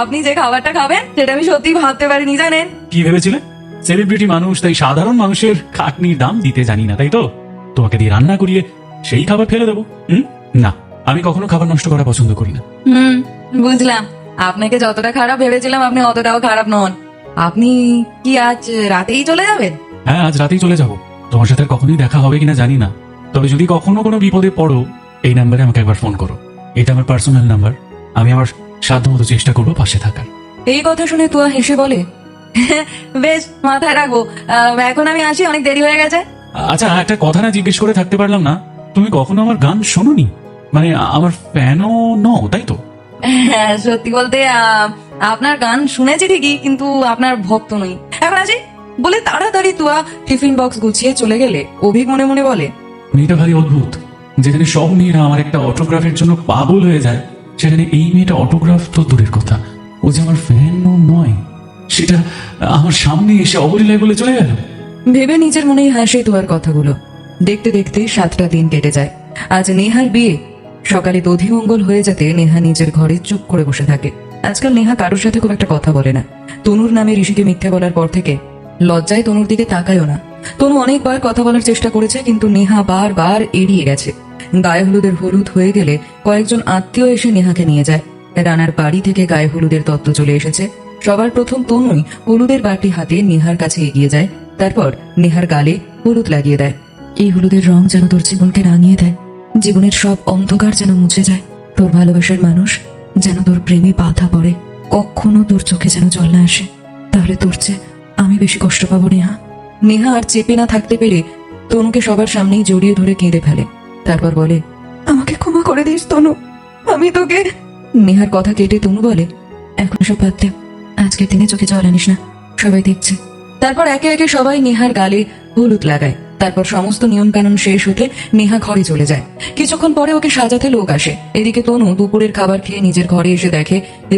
আপনি যে খাবারটা খাবেন সেটা আমি সত্যি ভাবতে পারিনি, জানেন? কি ভেবেছিলে? সেলিব্রিটি মানুষ, তাই সাধারণ মানুষের খাটনির দাম দিতে জানি না, তাই তো তোমাকে দিয়ে রান্না করিয়ে সেই খাবার ফেলে দেবো? না, আমি কখনো খাবার নষ্ট করা পছন্দ করি না। বুঝলাম। আপনাকে যতটা খারাপ ভেবেছিলাম আপনি অতটাও খারাপ নন। আপনি কি আজ রাতেই চলে যাবেন? হ্যাঁ, আজ রাতেই চলে যাবো। তোমার সাথে আর কখনোই দেখা হবে কিনা জানি না, তবে যদি কখনো কোনো বিপদে পড়ো এই নাম্বারে আমাকে একবার ফোন করো। এটা আমার পার্সোনাল নাম্বার। আমি আমার সাধ্যমতো চেষ্টা করবো পাশে থাকার। এই কথা শুনে তুয়া হেসে বলে, বেশ, মাথায় রাখবো। এখন আমি আসি, অনেক দেরি হয়ে গেছে। আচ্ছা, একটা কথা না জিজ্ঞেস করে থাকতে পারলাম না, তুমি কখনো আমার গান শোনোনি? মানে আমার ফ্যানও নও, তাই তো? হ্যাঁ, সত্যি বলতে আপনার গান শুনেছি ঠিকই, কিন্তু আপনার ভক্ত নই। এখন আসি, বলে তাড়াতাড়ি তুয়া টিফিন বক্স গুছিয়ে চলে গেলে অভিক মনে মনে বলে, মেয়েটা ভারী অদ্ভুত। যেখানে সব মেয়েরা আমার একটা অটোগ্রাফের জন্য পাগল হয়ে যায়, সেখানে এই মেয়েটা অটোগ্রাফ তো দূরের কথা, ও যে আমার ফ্যানও নয়, সেটা আমার সামনে এসে অবলীলায় বলে চলে গেল। ভেবে নিজের মনেই হাসে তুয়ার কথাগুলো। দেখতে দেখতে 7টা দিন কেটে যায়। আজ নেহার বিয়ে। সকালে দধিমঙ্গল হয়ে যেতে নেহা নিজের ঘরে চুপ করে বসে থাকে। আজকাল নেহা কারোর সাথে খুব একটা কথা বলে না। তনুর নামে ঋষিকে মিথ্যে বলার পর থেকে লজ্জায় তনুর দিকে তাকায়ও না। তনু অনেকবার কথা বলার চেষ্টা করেছে, কিন্তু নেহা বারবার এড়িয়ে গেছে। গায়ে হলুদের হলুদ হয়ে গেলে কয়েকজন আত্মীয় এসে নেহাকে নিয়ে যায়। রানার বাড়ি থেকে গায়ে হলুদের তত্ত্ব চলে এসেছে। সবার প্রথম তনুই হলুদের বাটি হাতে নেহার কাছে এগিয়ে যায়। তারপর নেহার গালে হলুদ লাগিয়ে দেয়। এই হলুদের রং যেন তোর জীবনকে রাঙিয়ে দেয়, জীবনের সব অন্ধকার যেন মুছে যায়, তোর ভালোবাসার মানুষ যেন তোর প্রেমে বাধা পড়ে, কখনো তোর চোখে যেন জল না আসে। তাহলে তোর চেয়ে আমি বেশি কষ্ট পাবো নেহা। নেহা আর চেপে না থাকতে পেরে তনুকে সবার সামনেই জড়িয়ে ধরে কেঁদে ফেলে। তারপর বলে, আমাকে ক্ষমা করে দিস তনু, আমি তোকে। নেহার কথা কেটে তনু বলে, এখন সব বাদ দে, আজকের দিনে চোখে জল আনিস না, সবাই দেখছে। তারপর একে একে সবাই নেহার গালে হলুদ লাগায়। তারপর সমস্ত নিয়ম কানুন শেষ হতে নেহা ঘরে চলে যায়। কিছুক্ষণ পরে ওকে সাজাতে লোক আসে। এদিকে তনু দুপুরের খাবার খেয়ে নিজের ঘরে এসে দেখে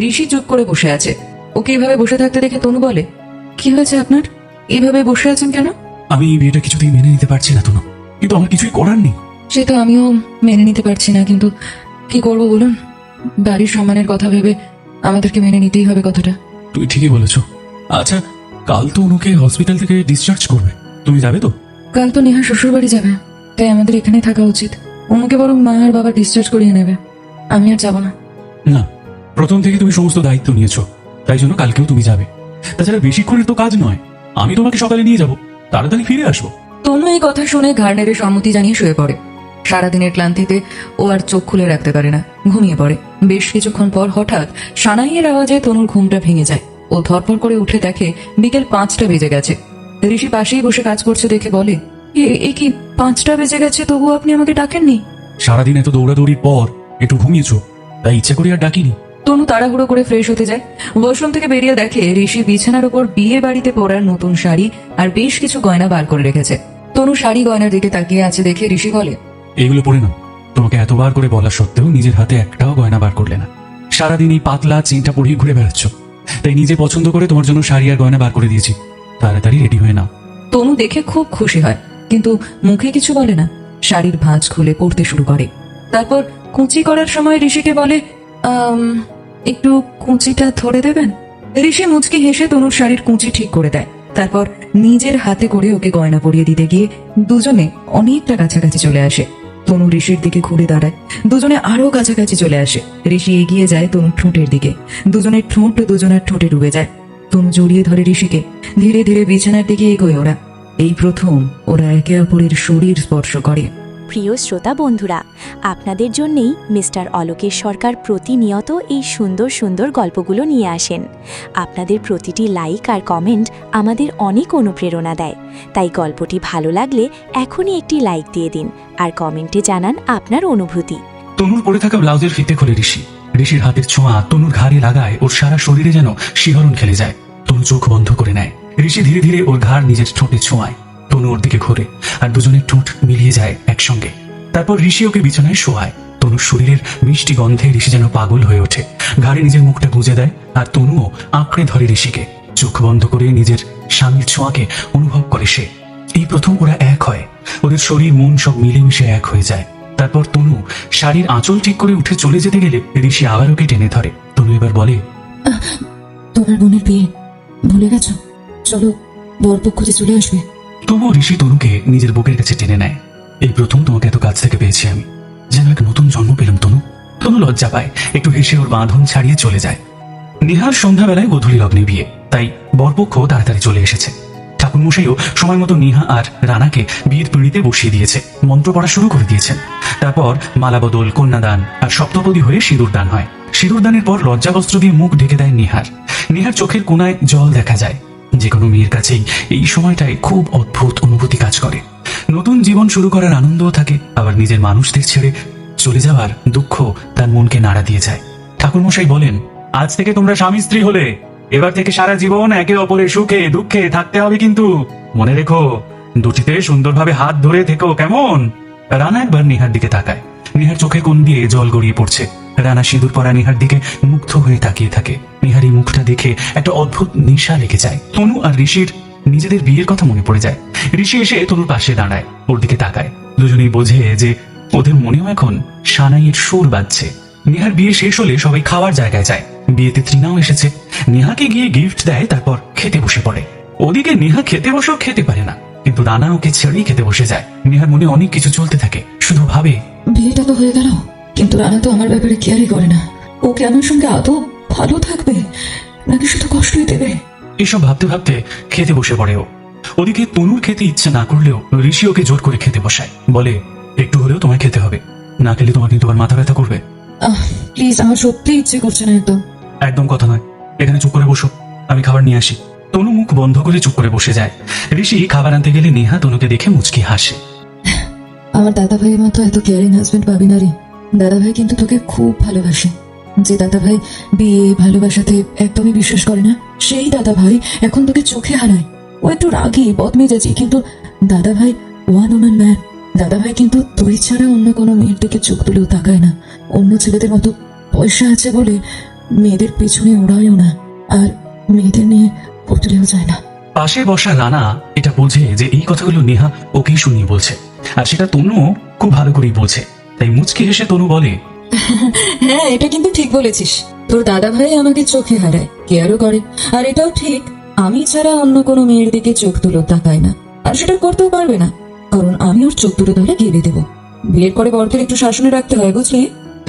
ঋষি চুপ করে বসে আছে। ওকে এভাবে বসে থাকতে দেখে তনু বলে, কি হয়েছে আপনার, এভাবে বসে আছেন কেন? আমি এই বিয়েটা কিছুতেই মেনে নিতে পারছি না তনু, কিন্তু আমার কিছুই করার নেই। সে তো আমিও মেনে নিতে পারছি না, কিন্তু কি করব বলুন? বাড়ির সম্মানের কথা ভেবে আমাদেরকে মেনে নিতেই হবে কথাটা। তুই ঠিকই বলেছ। আচ্ছা, কাল তো অনুকে হসপিটাল থেকে ডিসচার্জ করবে, তুমি যাবে তো? কাল তো নেহা শ্বশুর বাড়ি যাবে, তাই আমাদের এখানে থাকা উচিত। অনুকে বরং মা আর বাবা ডিসচার্জ করিয়ে নেবে, আমি আর যাবো না। না, প্রথম থেকে তুমি সমস্ত দায়িত্ব নিয়েছো, তাই জন্য কালকেও তুমি যাবে। তাছাড়া বেশিক্ষণের তো কাজ নয়, আমি তোমাকে সকালে নিয়ে যাব, তাড়াতাড়ি ফিরে আসবো। তনু এই কথা শুনে ঘাড় নেড়ে সম্মতি জানিয়ে শুয়ে পড়ে। সারাদিনের ক্লান্তিতে ও আর চোখ খুলে রাখতে পারে না, ঘুমিয়ে পড়ে। বেশ কিছুক্ষণ পর হঠাৎ সানাইয়ের আওয়াজে তনুর ঘুমটা ভেঙে যায়। ও ধরপড় করে উঠে দেখে বিকেল 5টা বেজে গেছে। ঋষি পাশেই বসে কাজ করছে দেখে বলে, এ কি 5টা বেজে গেছে, তবু আপনি আমাকে ডাকেননি? সারাদিন এত দৌড়াদৌড়ির পর একটু ঘুমিয়েছো, তাই ইচ্ছে করে আর ডাকিনি। তনু তাড়াহুড়ো করে ফ্রেশ হতে যায়। ওয়াশরুম থেকে বেরিয়ে দেখে ঋষি বিছানার উপর বিয়ে বাড়িতে পরার নতুন শাড়ি আর বেশ কিছু গয়না বার করে রেখেছে। তনু শাড়ি গয়নার দিকে তাকিয়ে আছে দেখে ঋষি বলে, এইগুলো পরে নাও। তোমাকে এতবার করে বলা সত্ত্বেও নিজের হাতে একটাও গয়না বার করলে না। সারাদিন এই পাতলা চেনটা পরিয়ে ঘুরে বেড়াচ্ছ, তাই নিজে পছন্দ করে তোমার জন্য শাড়ি আর গয়না বার করে দিয়েছি, তাড়াতাড়ি রেডি হয়ে নাও। তনু দেখে খুব খুশি হয়, কিন্তু মুখে কিছু বলে না। শাড়ির ভাঁজ খুলে পরতে শুরু করে। তারপর কুচি করার সময় ঋষিকে বলে, একটু কুচিটা ধরে দেবেন? ঋষি মুচকি হেসে তনুর শাড়ির কুচি ঠিক করে দেয়। তারপর নিজের হাতে করে ওকে গয়না পরিয়ে দিতে গিয়ে দুজনে অনেকটা কাছাকাছি চলে আসে। তনু ঋষির দিকে ঘুরে দাঁড়ায়, দুজনে আরো কাছাকাছি চলে আসে। ঋষি এগিয়ে যায় তনুর ঠোঁটের দিকে, দুজনের ঠোঁট দুজনের ঠোঁটে ডুবে যায়। তনু জড়িয়ে ধরে ঋষিকে, ধীরে ধীরে বিছানার দিকে এগোয় ওরা। এই প্রথম ওরা একে অপরের শরীর স্পর্শ করে। প্রিয় শ্রোতা বন্ধুরা, আপনাদের জন্যেই মিস্টার অলোকেশ সরকার প্রতিনিয়ত এই সুন্দর সুন্দর গল্পগুলো নিয়ে আসেন। আপনাদের প্রতিটি লাইক আর কমেন্ট আমাদের অনেক অনুপ্রেরণা দেয়। তাই গল্পটি ভালো লাগলে এখনই একটি লাইক দিয়ে দিন আর কমেন্টে জানান আপনার অনুভূতি। তনুর পরে থাকা ব্লাউজের ফিতে খোলে ঋষি। ঋষির হাতের ছোঁয়া তনুর ঘাড়ে লাগায়, ওর সারা শরীরে যেন শিহরণ খেলে যায়। তনু চোখ বন্ধ করে নেয়। ঋষি ধীরে ধীরে ওর ঘাড় নিজের ঠোঁটে ছোঁয়ায়। তনু ওর দিকে ঘোরে আর দুজনের ঠোঁট মিলিয়ে যায় একসঙ্গে। তারপর ঋষি ওকে বিছানায় শোয়ায়। তনুর শরীরের মিষ্টি গন্ধে ঋষি যেন পাগল হয়ে ওঠে। ঘাড়ে নিজের মুখটা গুজে দেয় আর তনুও আঁকড়ে ধরে ঋষিকে। চোখ বন্ধ করে নিজের স্বামীর ছোঁয়াকে অনুভব করে সে। এই প্রথম ওরা এক হয়, ওদের শরীর মন সব মিলেমিশে এক হয়ে যায়। তারপর তনু শাড়ির আঁচল ঠিক করে উঠে চলে যেতে গেলে ঋষি আবার ওকে টেনে ধরে। তনু এবার বলে, তোমার বোনের বিয়ে ভুলে গেছো? চলো, বরপক্ষ যে চলে আসবে। তবুও ঋষি তনুকে নিজের বুকের কাছে টেনে নেয়। এই প্রথম তোমাকে এত কাছ থেকে পেয়েছি আমি, যেন এক নতুন জন্ম পেলাম তনু। তনু লজ্জা পায়, একটু হেসে ওর বাঁধন ছাড়িয়ে চলে যায়। নেহার সন্ধ্যাবেলায় গোধূলি লগ্নে বিয়ে, তাই বরপক্ষ তাড়াতাড়ি চলে এসেছে। ঠাকুরমশাইও সময় মতো নেহা আর রানাকে বিয়ের পিঁড়িতে বসিয়ে দিয়েছে, মন্ত্র পড়া শুরু করে দিয়েছেন। তারপর মালাবদল, কন্যাদান আর সপ্তপদী হয়ে সিঁদুর দান হয়। সিঁদুর দানের পর লজ্জাবস্ত্র দিয়ে মুখ ঢেকে দেয় নেহার। নেহার চোখের কোনায় জল দেখা যায়। যে কোনো মেয়ের কাছেই এই সময়টায় খুব অদ্ভুত অনুভূতি কাজ করে। নতুন জীবন শুরু করার আনন্দও থাকে, আবার নিজের মানুষদের ছেড়ে চলে যাওয়ার দুঃখ তার মনকে নাড়া দিয়ে যায়। ঠাকুরমশাই বলেন, আজ থেকে তোমরা স্বামী স্ত্রী হলে, এবার থেকে সারা জীবন একে অপরের সুখে দুঃখে থাকতে হবে, কিন্তু মনে রেখো দুটিতে সুন্দরভাবে হাত ধরে থেকো, কেমন? রানা একবার নেহার দিকে তাকায়। নেহার চোখে কোণ দিয়ে জল গড়িয়ে পড়ছে। রানা সিঁদুর পরা নেহার দিকে মুগ্ধ হয়ে তাকিয়ে থাকে। নেহার এই মুখটা দেখে একটা অদ্ভুত নেশা লেগে যায়। তনু আর ঋষির নিজেদের বিয়ের কথা মনে পড়ে যায়। ঋষি এসে তনুর পাশে দাঁড়ায়, ওর দিকে তাকায়। দুজনেই বোঝে যে ওদের মনেও এখন সানাইয়ের সুর বাজছে। নেহার বিয়ে শেষ হলে সবাই খাওয়ার জায়গায় যায়। বিয়েতে তৃণাও এসেছে। নেহাকে গিয়ে গিফট দেয়, তারপর খেতে বসে পড়ে। ওদিকে নেহা খেতে বসেও খেতে পারে না, কিন্তু রানা ওকে ছেড়েই খেতে বসে যায়। নেহার মনে অনেক কিছু চলতে থাকে, শুধু ভাবে বিয়েটা তো হয়ে গেল, কিন্তু রানা তো আমার ব্যাপারে কেয়ারই করে না। ও কি আমার সঙ্গে আদৌ ভালো থাকবে, নাকি শুধু কষ্টই দেবে? এসব ভাবতে ভাবতে খেতে বসে পড়ে ও। ওদিকে তনুর খেতে ইচ্ছে না করলেও ঋষি ওকে জোর করে খেতে বসায়, বলে একটু হলেও তোমায় খেতে হবে, না খেলে তোমার কিন্তু আবার মাথা ব্যথা করবে। প্লিজ, আমার সত্যি ইচ্ছে করছে না একদম। একদম কথা নয়, এখানে চুপ করে বসো, আমি খাবার নিয়ে আসি। তনু মুখ বন্ধ করে চুপ করে বসে যায়। ঋষি খাবার আনতে গেলে নেহা তনুকে দেখে মুচকি হাসে। আমার দাদা ভাইয়ের মতো এত কেয়ারিং হাজবেন্ড পাবি না রে। দাদা ভাই কিন্তু তোকে খুব ভালোবাসে। যে দাদা ভাই বিয়ে ভালোবাসাতে একদমই বিশ্বাস করে না, সেই দাদা ভাই এখন তোকে চোখে হারায়। ও একটু রাগী বদমেজাজি, কিন্তু দাদা ভাই ওয়ান ওম্যান ম্যান। দাদা ভাই কিন্তু তুই ছাড়া অন্য কোনো মেয়ের দিকে চোখ তুলেও তাকায় না। অন্য ছেলেদের মতো পয়সা আছে বলে মেয়েদের পেছনে ওড়ায়ও না, আর মেয়েদের নিয়ে হোটেলেও যায় না। পাশে বসা রানা এটা বোঝে যে এই কথাগুলো নেহা ওকেই শুনিয়ে বলছে, আর সেটা তনু খুব ভালো করেই বলছে। তাই মুচকি হেসে তনু বলে, হ্যাঁ, এটা কিন্তু ঠিক বলেছিস। তোর দাদা ভাই আমাকে চোখে হারায়, কেয়ারও করে। আর এটাও ঠিক, আমি ছাড়া অন্য কোনো মেয়ের দিকে চোখ তুলো তাকায় না, আর সেটা করতেও পারবে না, কারণ আমি ওর চোখ তুলে ধরে গেলে দেবো। বিয়ের পরে বরকে একটু শাসনে রাখতে হয়, বুঝলি?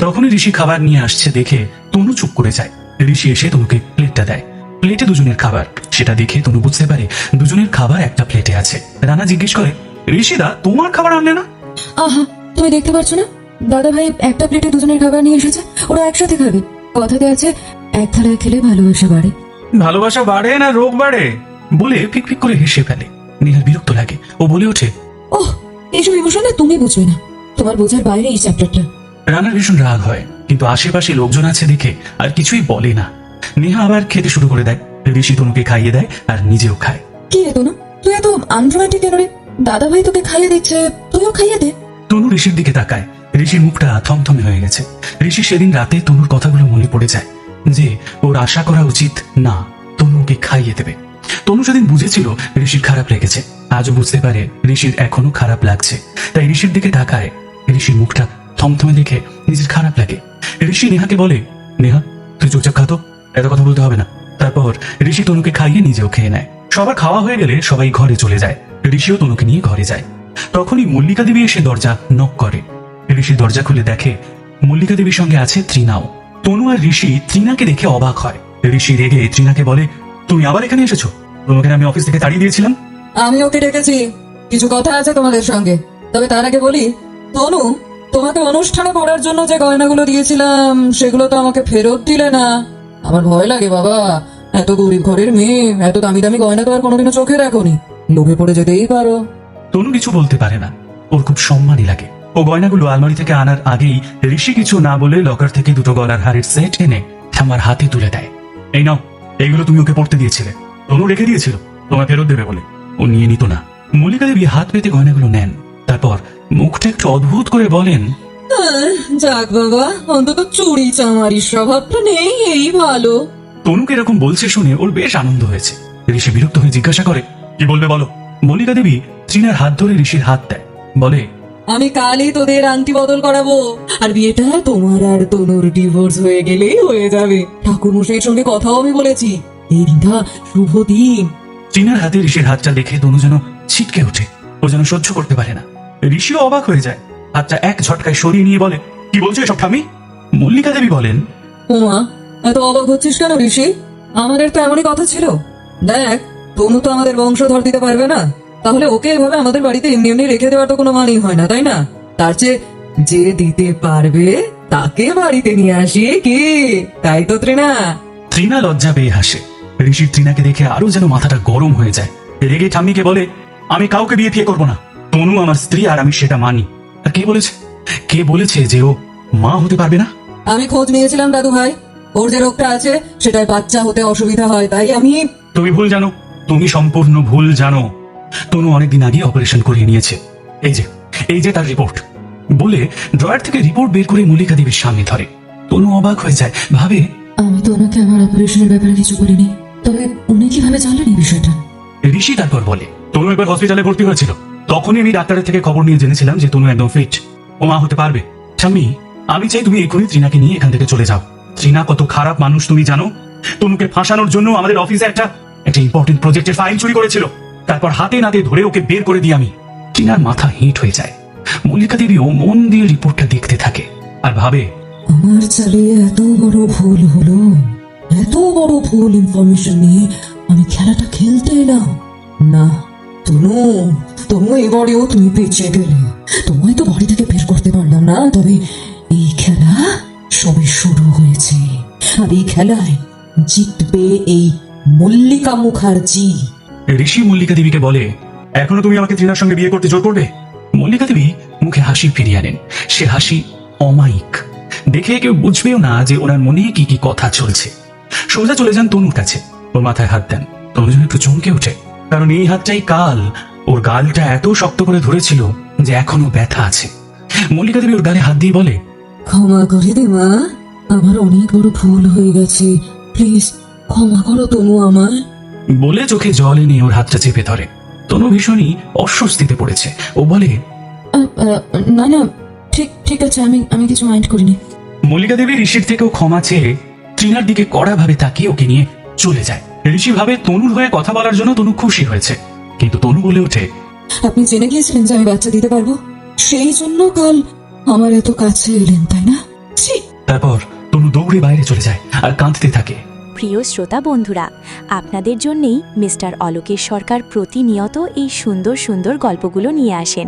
তখনই ঋষি খাবার নিয়ে আসছে দেখে তনু চুপ করে যায়। ঋষি এসে তনুকে প্লেটটা দেয়। প্লেটে দুজনের খাবার। সেটা দেখে তনু বুঝতে পারে দুজনের খাবার একটা প্লেটে আছে। রানা জিজ্ঞেস করে, ঋষিদা তোমার খাবার আনলে না? আহা, তুমি দেখতে পাচ্ছ না, দাদা ভাই একটা প্লেটে দুজনের খাবার নিয়ে এসেছে। ওরা একসাথে খাবে। কথাতে আছে, এক থালায় খেলে ভালোবাসা বাড়ে। ভালোবাসা বাড়ে না রোগ বাড়ে বলে ফিক করে হেসে ফেলে। নেহার বিরক্ত লাগে, ও বলে ওঠে, ওহ, এইসব ইমোশন না তুমি বুঝবে না, তোমার বোঝার বাইরে এই চ্যাপ্টারটা। রানার ভীষণ রাগ হয়, কিন্তু আশেপাশে লোকজন আছে দেখে আর কিছুই বলে না। নেহা আবার খেতে শুরু করে দেয়। ঋষি তনুকে খাইয়ে দেয় আর নিজেও খায়। কি রে তনু, তুই এত আনরোমান্টিক কেন রে? দাদা ভাই তোকে খাইয়ে দিচ্ছে, তুইও খাইয়ে দে। তনু ঋষির দিকে তাকায়। ঋষির মুখটা থমথমে হয়ে গেছে। ঋষি সেদিন রাতে তনুর কথাগুলো মনে পড়ে যায়, যে ওর আশা করা উচিত না তনুকে খাইয়ে দেবে। তনু সেদিন বুঝেছিল ঋষির খারাপ লেগেছে, আজও বুঝতে পারে ঋষির এখনো খারাপ লাগছে। তাই ঋষির দিকে তাকায়। ঋষির মুখটা থমথমে দেখে নিজের খারাপ লাগে। ঋষি নেহাকে বলে, নেহা তুই চুপচাপ খাতো, এত কথা বলতে হবে না। তারপর ঋষি তনুকে খাইয়ে নিজেও খেয়ে নেয়। সবার খাওয়া হয়ে গেলে সবাই ঘরে চলে যায়। ঋষিও তনুকে নিয়ে ঘরে যায়। তখনই মল্লিকা দেবী এসে দরজা নক করে। ঋষি দরজা খুলে দেখে মল্লিকা দেবীর সঙ্গে আছে তৃণাও। তনু আর ঋষি তৃণাকে দেখে অবাক হয়। ঋষি রেগে তৃণাকে বলে, তুমি আবার এখানে এসেছো? তোমাকে আমি অফিস থেকে তাড়িয়ে দিয়েছিলাম। আমি ওকে ডেকেছি, কিছু কথা আছে তোমাদের সঙ্গে। তবে তার আগে বলি, তনু, তোমাকে অনুষ্ঠানে পড়ার জন্য যে গয়নাগুলো দিয়েছিলাম সেগুলো তো আমাকে ফেরত দিলে না। আমার ভয় লাগে বাবা, এত গরিব ঘরের মেয়ে, এত দামি দামি গয়না তো আর কোনোদিনও চোখে রাখোনি, লোভে পড়ে যেতেই পারো। তনু কিছু বলতে পারে না, ওর খুব সম্মানই লাগে। ও গয়নাগুলো আলমারি থেকে আনার আগেই ঋষি কিছু না বলে লকার থেকে দুটো গলার হারের সেট এনে আমার হাতে তুলে দেয়। এই নাও, এইগুলো তুমি ওকে পড়তে দিয়েছিলে, তনু রেখে দিয়েছিল তোমায় ফেরত দেবে বলে, ও নিয়ে নিত না। মল্লিকা দেবী হাত পেতে গয়নাগুলো নেন, তারপর মুখটা একটু অদ্ভুত করে বলেন, যাক বাবা, অন্তত চুরি চামারির স্বভাবটা নেই, এই ভালো। তনুকে এরকম বলছে শুনে ওর বেশ আনন্দ হয়েছে। ঋষি বিরক্ত হয়ে জিজ্ঞাসা করে, কি বলবে বলো? মল্লিকা দেবী তৃণার হাত ধরে ঋষির হাত দেয়, বলে, আমি কালই তোদের আংটি বদল করাবো, আর বিয়েটা তোমার আর তনুর ডিভোর্স হয়ে গেলেই হয়ে যাবে। ঠাকুর মশাইয়ের সঙ্গে কথাও আমি বলেছি, এই দিনটা শুভ দিন। তৃণার হাতে ঋষির হাতটা দেখে তনু যেন ছিটকে ওঠে, ও যেন সহ্য করতে পারে না। ঋষিও অবাক হয়ে যায়, হাতটা এক ঝটকায় সরিয়ে নিয়ে বলে, কি বলছো এসব ঠামি? মল্লিকা দেবী বলেন, ওমা, এত অবাক হচ্ছিস কেন ঋষি? আমাদের তো এমনই কথা ছিল। দেখ, তনু তো আমাদের বংশধর দিতে পারবে না, তাহলে ওকে এভাবে আমাদের বাড়িতে এমনি এমনি রেখে দেওয়ার তো কোনো মানেই হয় না, তাই না? তার চেয়ে যে দিতে পারবে তাকে বাড়িতে নিয়ে আসি, কি তাই তো তৃণা? তৃণা লজ্জা পেয়ে হাসে। ঋষির তৃণাকে দেখে আরো যেন মাথাটা গরম হয়ে যায়। রেগে ঠাম্মিকে বলে, আমি কাউকে বিয়ে ফিয়ে করবো না, তনু আমার স্ত্রী আর আমি সেটা মানি। আর কে বলেছে যে ও মা হতে পারবে না? আমি খোঁজ নিয়েছিলাম দাদু ভাই, ওর যে রোগটা আছে সেটাই বাচ্চা হতে অসুবিধা হয়, তাই আমি তুমি ভুল জানো, তুমি সম্পূর্ণ ভুল জানো। তনু অনেকদিন আগে অপারেশন করিয়ে নিয়েছে। এই যে তার রিপোর্ট। বলে ড্রয়ার থেকে রিপোর্ট বের করে মল্লিকা দেবীর সামনে ধরে। তনু অবাক হয়ে যায়, ভাবে আমি তো ওনাকে আমার অপারেশনের ব্যাপারে কিছু বলিনি, তবে উনি কিভাবে জানলেন এই বিষয়টা? ঋষি তারপর বলে, তনু একবার হসপিটালে ভর্তি হয়েছিল, তখনই আমি ডাক্তারের থেকে খবর নিয়ে জেনেছিলাম যে তনু একদম ফিট, ও মা হতে পারবে। ঠাম্মি, আমি চাই তুমি এক্ষুনি ত্রিনাকে নিয়ে এখান থেকে চলে যাও। ত্রিনা কত খারাপ মানুষ তুমি জানো? তনুকে ফাঁসানোর জন্য আমাদের অফিসে একটা ইম্পর্টেন্ট প্রজেক্টের ফাইল চুরি করেছিল, তারপর হাতে নাতে ধরে ওকে বের করে দিই আমি। ত্রিনার মাথা হিট হয়ে যায়। মল্লিকা দেবীও মন দিয়ে রিপোর্টটা দেখতে থাকে আর ভাবে, আমার চালিয়ে এত বড় ভুল হলো, এত বড় ভুল ইনফরমেশন নিয়ে আমি খেলাটা খেলতে এলাম না। তনু এবারেও তুমি বেঁচে গেলে, তোমায় তো বাড়ি থেকে বের করতে পারলাম না, তবে এই খেলা সবে শুরু হয়েছে। আর এই খেলায় জিতবে এই মল্লিকা মুখার্জি। ঋষি মল্লিকা দেবীকে বলে, এখনো তুমি আমাকে ত্রিনার সঙ্গে বিয়ে করতে জোর করবে? মল্লিকা দেবী মুখে হাসি ফিরিয়ে আনেন। সে হাসি অমায়িক, দেখে কেউ বুঝবেও না যে ওনার মনে কি কি কথা চলছে। সোজা চলে যান তনুর কাছে, ওর মাথায় হাত দেন। তনু যেন একটু চমকে ওঠে, কারণ এই হাতটাই কাল ওর গালটা এত শক্ত করে ধরেছিল যে এখনো ব্যথা আছে। মল্লিকা দেবী ওর গালে হাত দিয়ে বলে, ক্ষমা করে দে মা, আমার অনেক বড় ভুল হয়ে গেছে, প্লিজ ক্ষমা করো তনু আমায়। বলে চোখে জল এনে ওর হাতটা চেপে ধরে। তনু ভীষণই অস্বস্তিতে পড়েছে। ও বলে, না না, ঠিক আছে, আমি কিছু মাইন্ড করিনি। মল্লিকা দেবী ঋষির থেকেও ক্ষমা চেয়ে ট্রিনার দিকে কড়াভাবে তাকিয়ে ওকে নিয়ে চলে যায়। ঋষি ভাবে তনুর হয়ে কথা বলার জন্য তনু খুশি হয়েছে, কিন্তু তনু বলে ওঠে, আপনি জেনে গিয়েছিলেন যে আমি বাচ্চা দিতে পারবো, সেই জন্য কাল আমার এত কাছে এলেন, তাই না? ছি! তারপর তনু দৌড়ে বাইরে চলে যায় আর কাঁদতে থাকে। প্রিয় শ্রোতা বন্ধুরা, আপনাদের জন্যেই মিস্টার অলোকেশ সরকার প্রতিনিয়ত এই সুন্দর সুন্দর গল্পগুলো নিয়ে আসেন।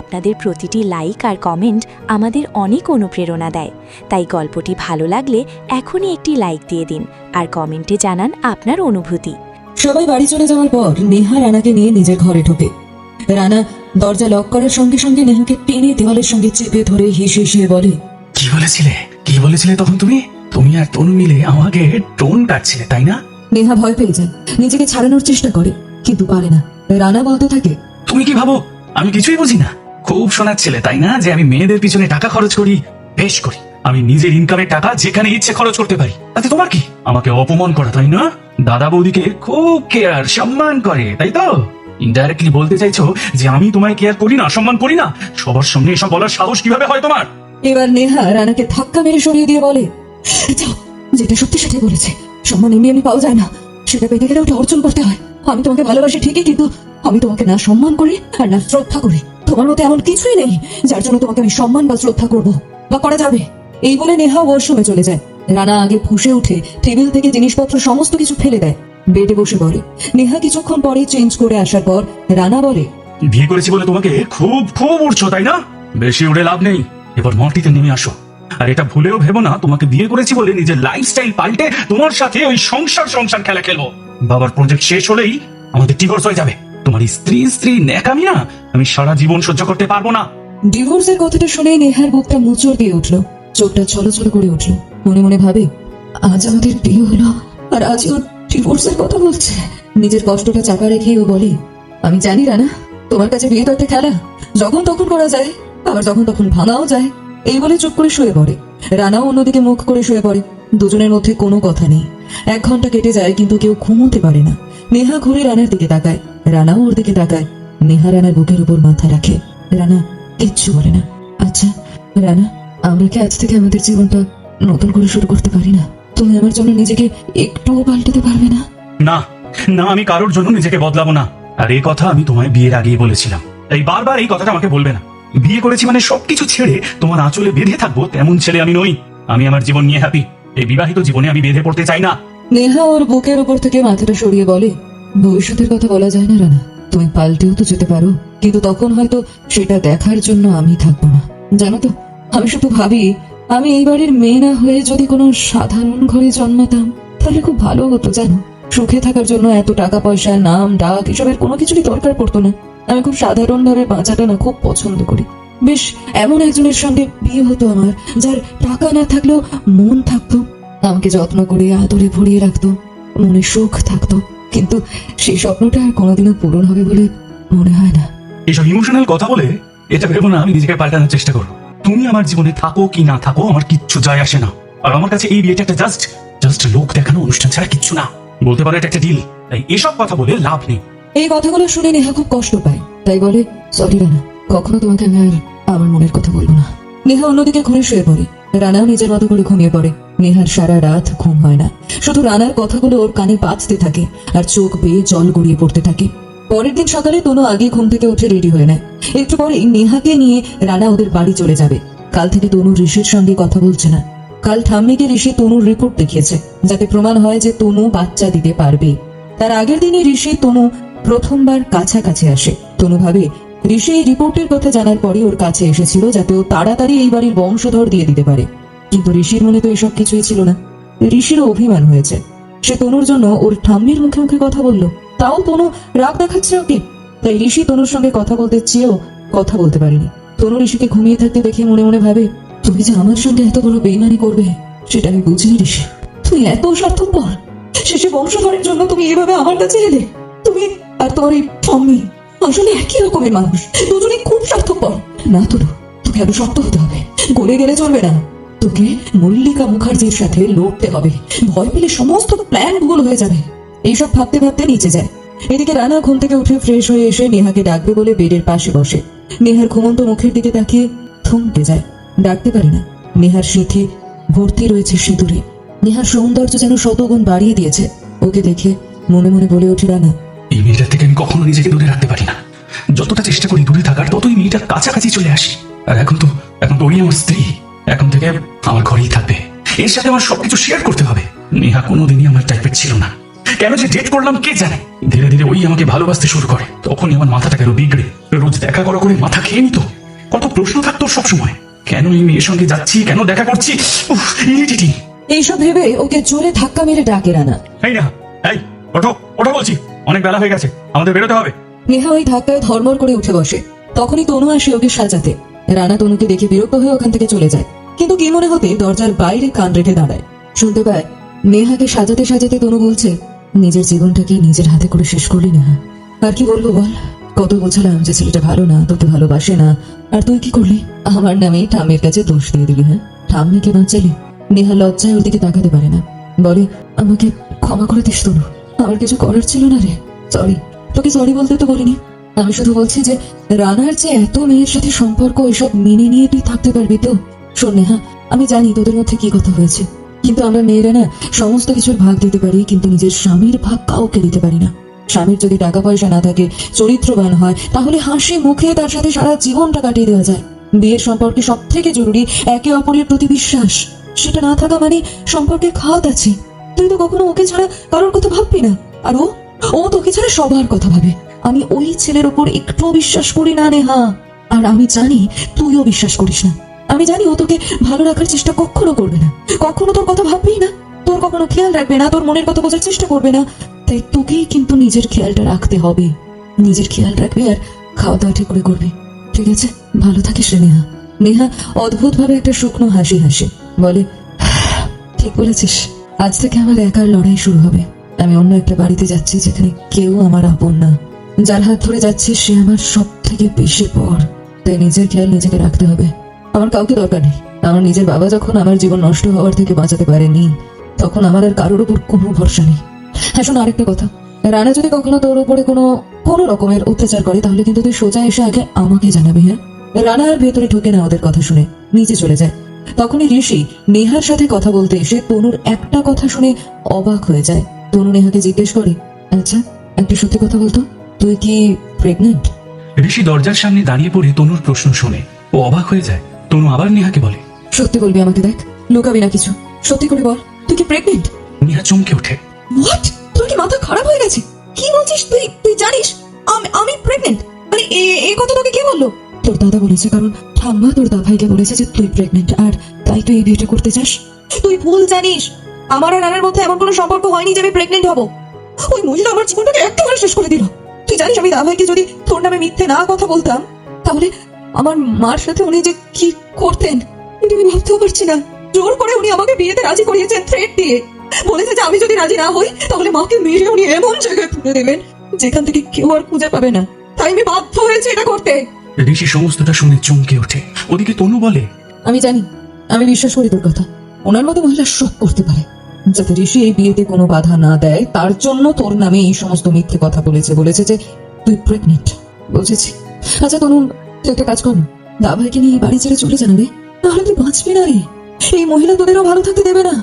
আপনাদের প্রতিটি লাইক আর কমেন্ট আমাদের অনেক অনুপ্রেরণা দেয়। তাই গল্পটি ভালো লাগলে এখনই একটি লাইক দিয়ে দিন আর কমেন্টে জানান আপনার অনুভূতি। সবাই বাড়ি চলে যাওয়ার পর নেহা রানাকে নিয়ে নিজের ঘরে ঢোকে। রানা দরজা লক করার সঙ্গে সঙ্গে নেহাকে টেনে দেওয়ালের সঙ্গে চেপে ধরে হেসে বলে, কি বলেছিলে তখন তুমি? তুমি আর তনু মিলে আমাকে টোন কাটছিলে, তাই না? নেহা ভয় পেয়ে যায়, নিজেকে ছাড়ানোর চেষ্টা করে, কিন্তু পারে না। রানা বলতে থাকে, তুমি কি ভাবো আমি কিছুই বুঝি না? খুব শোনাচ্ছিলে, তাই না, যে আমি মেয়েদের পিছনে টাকা খরচ করি? বেশ করি, আমি নিজের ইনকামের টাকা যেখানে ইচ্ছে খরচ করতে পারি, তাতে তোমার কি? আমাকে অপমান করা, তাই না? দাদা বৌদিকে খুব কেয়ার সম্মান করে, তাই তো? ইনডাইরেক্টলি বলতে চাইছো যে আমি তোমায় কেয়ার করি না, সম্মান করি না? সবার সামনে এসব বলার সাহস কিভাবে হয় তোমার? এবার নেহা রানাকে ধাক্কা মেরে সরিয়ে দিয়ে বলে, যাও, যেটা সত্যি সেটাই বলেছে। সম্মান এমনি পাওয়া যায় না, সেটা পেতে গেলে ওটা অর্জন করতে হয়। আমি তোমাকে ভালোবাসি ঠিকই, কিন্তু আমি তোমাকে না সম্মান করি আর না শ্রদ্ধা করি। তোমার মধ্যে এমন কিছুই নেই যার জন্য তোমাকে আমি সম্মান বা শ্রদ্ধা করবো বা করা যাবে। এই বলে নেহা ওয়াশরুমে চলে যায়। রানা আগে ফুঁসে উঠে টেবিল থেকে জিনিসপত্র সমস্ত কিছু ফেলে দেয়, বেডে বসে পড়ে। নেহা কিছুক্ষণ পরে চেঞ্জ করে আসার পর রানা বলে, বিয়ে করেছি বলে তোমাকে খুব খুব উঠছো, তাই না? বেশি উড়ে লাভ নেই, এবার মাটিতে নেমে আসো। আর এটা ভুলেও ভেবো না তোমাকে বিয়ে করেছি বলে নিজের লাইফস্টাইল পাল্টে তোমার সাথে ওই সংসার খেলা খেলবো। বাবার প্রজেক্ট শেষ হলেই আমাদের ডিভোর্স হয়ে যাবে। তোমার এই স্ত্রী ন্যাকামি না আমি সারা জীবন সহ্য করতে পারবো না। ডিভোর্সের কথাটা শুনে নেহার বুকটা মোচড় দিয়ে উঠলো, চোখটা ছলছল করে উঠলো। মনে মনে ভাবে, আজ আমাদের বিয়ে হলো আর আজ ও ডিভোর্সের কথা বলছে। নিজের কষ্টটা চাপা রেখে ও বলে, আমি জানি রানা, তোমার কাছে বিয়ে তো একটা খেলা, যখন তখন করা যায়, আবার যখন তখন ভাঙাও যায়। এই বলে চুপ করে শুয়ে পড়ে। রানাও অন্যদিকে মুখ করে শুয়ে পড়ে। দুজনের মধ্যে কোনো কথা নেই। 1 ঘন্টা কেটে যায়, কিন্তু কেউ ঘুমোতে পারে না। নেহা ঘুরে রানার দিকে তাকায়, রানাও ওর দিকে তাকায়। নেহা রানার বুকের উপর মাথা রাখে। রানা কিচ্ছু বলে না। আচ্ছা রানা, আমরা কি আজ থেকে আমাদের জীবনটা নতুন করে শুরু করতে পারি না? তুমি আমার জন্য নিজেকে একটুও পাল্টাতে পারবে না? না না, আমি কারোর জন্য নিজেকে বদলাবো না। আর এই কথা আমি তোমায় বিয়ের আগেই বলেছিলাম। এই বারবার এই কথাটা আমাকে বলবে না। বিয়ে করেছি মানে সবকিছু ছেড়ে তোমার আঁচলে বেঁধে থাকবো, তেমন ছেলে আমি নই। আমি আমার জীবন নিয়ে হ্যাপি। এই বিবাহিত জীবনে আমি বেঁধে পড়তে চাই না। নেহা ওর বুকের উপর থেকে মাথাটা সরিয়ে বলে, ভবিষ্যতের কথা বলা যায় না রানা, তুমি পাল্টেও তো যেতে পারো, কিন্তু তখন হয়তো সেটা দেখার জন্য আমি থাকবো না। জানো তো, আমি শুধু ভাবি, আমি এই বাড়ির মেয়ে না হয়ে যদি কোনো সাধারণ ঘরে জন্মাতাম তাহলে খুব ভালো হতো। জানো, সুখে থাকার জন্য এত টাকা পয়সা, নাম ডাক এসবের কোনো কিছুরই দরকার পড়তো না। আমি খুব সাধারণ ভাবে বাঁচাটা না খুব পছন্দ করি। বেশ এমন একজনের সঙ্গে বিয়ে হতো আমার, যার টাকা না থাকলেও মন থাকতো। আমাকে যত্ন করে আদরে ভরিয়ে রাখতো, মনে সুখ থাকতো। কিন্তু সেই স্বপ্নটা আর কোনোদিনও পূরণ হবে বলে মনে হয় না। এইসব ইমোশনাল কথা বলে এটা ভেবো না আমি নিজেকে পাল্টানোর চেষ্টা করবো। তুমি আমার জীবনে থাকো কি না থাকো আমার কিচ্ছু যায় আসে না। আর আমার কাছে এই বিয়েটা একটা জাস্ট লোক দেখানো অনুষ্ঠান ছাড়া কিচ্ছু না। বলতে পারো এটা একটা ডিল। তাই এসব কথা বলে লাভ নেই। এই কথাগুলো শুনে নেহা খুব কষ্ট পায়, তাই বলে, সরি রানা, কখনো তোমাকে আমি আর আমার মনের কথা বলবো না। নেহা অন্যদিকে ঘুরে শুয়ে পড়ে। রানাও নিজের মতো করে ঘুমিয়ে পড়ে। নেহার সারা রাত ঘুম হয় না, শুধু রানার কথাগুলো ওর কানে বাজতে থাকে আর চোখ বেয়ে জল গড়িয়ে পড়তে থাকে। পরের দিন সকালে তনু আগে ঘুম থেকে উঠে রেডি হয়ে নেয়। একটু পরেই নেহাকে নিয়ে রানা ওদের বাড়ি চলে যাবে। কাল থেকে তনু ঋষির সঙ্গে কথা বলছে না। কাল ঠাম্মিকে ঋষি তনুর রিপোর্ট দেখিয়েছে, যাতে প্রমাণ হয় যে তনু বাচ্চা দিতে পারবে। তার আগের দিনে ঋষি তনু প্রথমবার কাছাকাছি আসে। তনু ভাবে ঋষি এই রিপোর্টের কথা জানার পরে ওর কাছে এসেছিল যাতে ও তাড়াতাড়ি এই বাড়ির বংশধর দিয়ে দিতে পারে। কিন্তু ঋষির মনে তো এসব কিছুই ছিল না। ঋষিরও অভিমান হয়েছে। সে তনুর জন্য ওর ঠাম্মির মুখে মুখে কথা বললো, তাও তনু রাগ দেখাচ্ছে ওকে। তাই ঋষি তনুর সঙ্গে কথা বলতে চেয়েও কথা বলতে পারেনি। তনু ঋষিকে ঘুমিয়ে থাকতে দেখে মনে মনে ভাবে, তুমি যে আমার সঙ্গে এত বড় বেইমানি করবে সেটা আমি বুঝিনি ঋষি। তুই এত স্বার্থপর, শেষে বংশধরের জন্য তুমি এভাবে আমার কাছে এলে। তুমি আর তোমার এই ঠাম্মি আসলে একই রকমের মানুষ, দুজনেই খুব স্বার্থপর। না তনু, তোকে আরো শক্ত হতে হবে, গলে গেলে চলবে না। তোকে মল্লিকা মুখার্জির সাথে লড়তে হবে, ভয় পেলে সমস্ত প্ল্যান ভুল হয়ে যাবে। এইসব ভাবতে ভাবতে নিচে যায়। এদিকে রানা ঘুম থেকে উঠে ফ্রেশ হয়ে এসে নেহাকে ডাকবে বলে বেডের পাশে বসে। নেহার ঘুমন্ত মুখের দিকে তাকিয়ে থমকে যায়, ডাকতে পারে না। নেহার সিঁথি ভর্তি রয়েছে সিঁদুরে। নেহার সৌন্দর্য যেন শতগুণ বাড়িয়ে দিয়েছে। ওকে দেখে মনে মনে বলে ওঠে রানা, এই মেয়েটার থেকে আমি কখনো নিজেকে দূরে রাখতে পারি না। যতটা চেষ্টা করি দূরে থাকার, ততই মেয়েটার কাছাকাছি চলে আসি। আর এখন তো ওই আমার স্ত্রী, এখন থেকে আমার ঘরেই থাকবে। এর সাথে আমার সবকিছু শেয়ার করতে হবে। নেহা কোনোদিনই আমার টাইপের ছিল না। কেন যে ডেট করলাম কে জানে। ধীরে ধীরে ওই আমাকে ভালোবাসতে শুরু করে। তখনই আমার মাথাটা গেল বিগড়ে। রোজ দেখা করা করে মাথা খেয়ে নিত। কত প্রশ্ন থাকতো সব সময়, কেন এই মেয়ের সঙ্গে যাচ্ছি, কেন দেখা করছি। ইরিটেটিং। এইসব ভেবে ওকে জোরে ধাক্কা মেরে ডাকে রানা। এই না, এই ওঠো ওঠো বলছি, অনেক বেলা হয়ে গেছে, আমাদের বেরোতে হবে। নেহা ওই ধাক্কায় ধর্মর করে উঠে বসে। তখনই তনু আসে ওকে সাজাতে। রানা তনুকে দেখে বিরক্ত হয়ে ওখান থেকে চলে যায়। কিন্তু কি মনে হতে দরজার বাইরে কান রেখে দাঁড়ায়। শুনতে পায় নেহাকে সাজাতে সাজাতে তনু বলছে, নিজের জীবনটাকে নিজের হাতে করে শেষ করলি নেহা। আর কি বলবো বল, কত বোঝালাম যে ছেলেটা ভালো না, তোকে ভালোবাসে না, আর তুই কি করলি, আমার নামেই ঠাম্মির কাছে দোষ দিয়ে দিলি। হ্যাঁ, ঠাম্মিকে বাঁচালি। নেহা লজ্জায় ওর দিকে তাকাতে পারে না, বলে, আমাকে ক্ষমা করে দিস তনু, আমার কিছু করার ছিল না রে। সরি, তোকে সরি বলতে তো বলিনি। আমি শুধু বলছি যে রানার যে এত মেয়ের সাথে সম্পর্ক, এসব মেনে নিয়ে তুই থাকতে পারবি তো? শোন নেহা, আমি জানি তোদের মধ্যে কি কথা হয়েছে, কিন্তু আমরা মেয়েরা না সমস্ত কিছুর ভাগ দিতে পারি, কিন্তু নিজের স্বামীর ভাগ কাউকে দিতে পারি না। স্বামীর যদি টাকা পয়সা না থাকে, চরিত্রবান হয়, তাহলে হাসি মুখে তার সাথে সারা জীবনটা কাটিয়ে দেওয়া যায়। বিয়ের সম্পর্কে সব থেকে জরুরি একে অপরের প্রতি বিশ্বাস। সেটা না থাকা মানে সম্পর্কে খাত আছে। তুই তো কখনো ওকে ছাড়া কারোর কথা ভাববি না, আর ও তোকে ছাড়া সবার কথা ভাবে। আমি ওই ছেলের ওপর একটু বিশ্বাস করি না নেহা, আর আমি জানি তুইও বিশ্বাস করিস না। আমি জানি ও তোকে ভালো রাখার চেষ্টা কখনো করবে না, কখনো তোর কথা ভাববেই না, তোর কখনো খেয়াল রাখবে না, তোর মনের কথা বোঝার চেষ্টা করবে না। তাই তোকেই কিন্তু নিজের খেয়ালটা রাখতে হবে। নিজের খেয়াল রাখবে আর খাওয়া দাওয়া ঠিক করে করবে, ঠিক আছে? ভালো থাকিস রে নেহা। নেহা অদ্ভুত ভাবে একটা শুকনো হাসি হাসে, বলে, ঠিক বলেছিস, আজ থেকে আমার একার লড়াই শুরু হবে। আমি অন্য একটা বাড়িতে যাচ্ছি যেখানে কেউ আমার আপন না। যার হাত ধরে যাচ্ছে সে আমার সব থেকে বেশি পর। তাই নিজের খেয়াল নিজেকে রাখতে হবে। আমার কাউকে দরকার নেই। আমার নিজের বাবা যখন আমার জীবন নষ্ট হওয়ার থেকে বাঁচাতে পারেনি, তখন আমার আর কারোর উপর কোনো ভরসা নেই। হ্যাঁ শোন, আরেকটা কথা, রানা যদি কখনো তোর উপরে কোনো রকমের অত্যাচার করে, তাহলে কিন্তু তুই সোজা এসে আগে আমাকে জানাবি। হ্যাঁ? রানা আর ভেতরে ঢুকে না ওদের কথা শুনে, নিচে চলে যায়। তখনই ঋষি নেহার সাথে কথা বলতে এসে তনুর একটা কথা শুনে অবাক হয়ে যায়। তনু নেহাকে জিজ্ঞেস করে, আচ্ছা একটা সত্যি কথা বলতো, তুই কি প্রেগনেন্ট? ঋষি দরজার সামনে দাঁড়িয়ে পড়ে তনুর প্রশ্ন শুনে ও অবাক হয়ে যায়। তনু আবার নেহাকে বলে, সত্যি বলবি আমাকে, দেখ লুকাবি না কিছু, সত্যি করে বল, তুই কি প্রেগনেন্ট? নেহা চমকে ওঠে। হোয়াট? তোর কি মাথা খারাপ হয়ে গেছে? কি বলছিস তুই জানিস আমি প্রেগনেন্ট? মানে এই কথা তোকে কে বললো? তোর দাদা বলেছে, কারণ ঠাম্মা তোর দাদাভাইকে বলেছে যে তুই প্রেগনেন্ট, আর তাই তুই এই বিয়েটা করতে চাস। তুই ভুল জানিস, আমার আর রানার মধ্যে এমন কোনো সম্পর্ক হয়নি যে আমি প্রেগনেন্ট হব। ওই মহিলা আমার জীবনটাকে একেবারে শেষ করে দিল। তুই জানিস আমি দাদাভাইকে যদি তোর নামে মিথ্যে না কথা বলতাম, তাহলে আমার মার সাথে উনি যে কি করতেন এটা আমি ভাবতেও পারছি না। জোর করে উনি আমাকে বিয়েতে রাজি করিয়েছেন থ্রেট দিয়ে। বলেছে যে আমি যদি রাজি না হই তাহলে মাকে মেরে উনি এমন জায়গায় তুলে দেবেন যেখান থেকে কেউ আর খুঁজে পাবে না। তাই আমি বাধ্য হয়েছি এটা করতে। ঋষি সমস্তটা শুনে চমকে ওঠে। ওদিকে তনু বলে, আমি জানি, আমি বিশ্বাস করি তোর কথা। ওনার মতো মহিলা সব করতে পারে। যাতে ঋষি এই বিয়েতে কোনো বাধা না দেয় তার জন্য তোর নামে এই সমস্ত মিথ্যে কথা বলেছে যে তুই প্রেগনেন্ট। বুঝেছি। আচ্ছা তনু, তুই একটা কাজ কর না, দাভাইকে নিয়ে এই বাড়ি ছেড়ে চলে যা না রে। তাহলে তুই বাঁচবি না রে। এই মহিলা তোদেরও ভালো থাকতে দেবে না।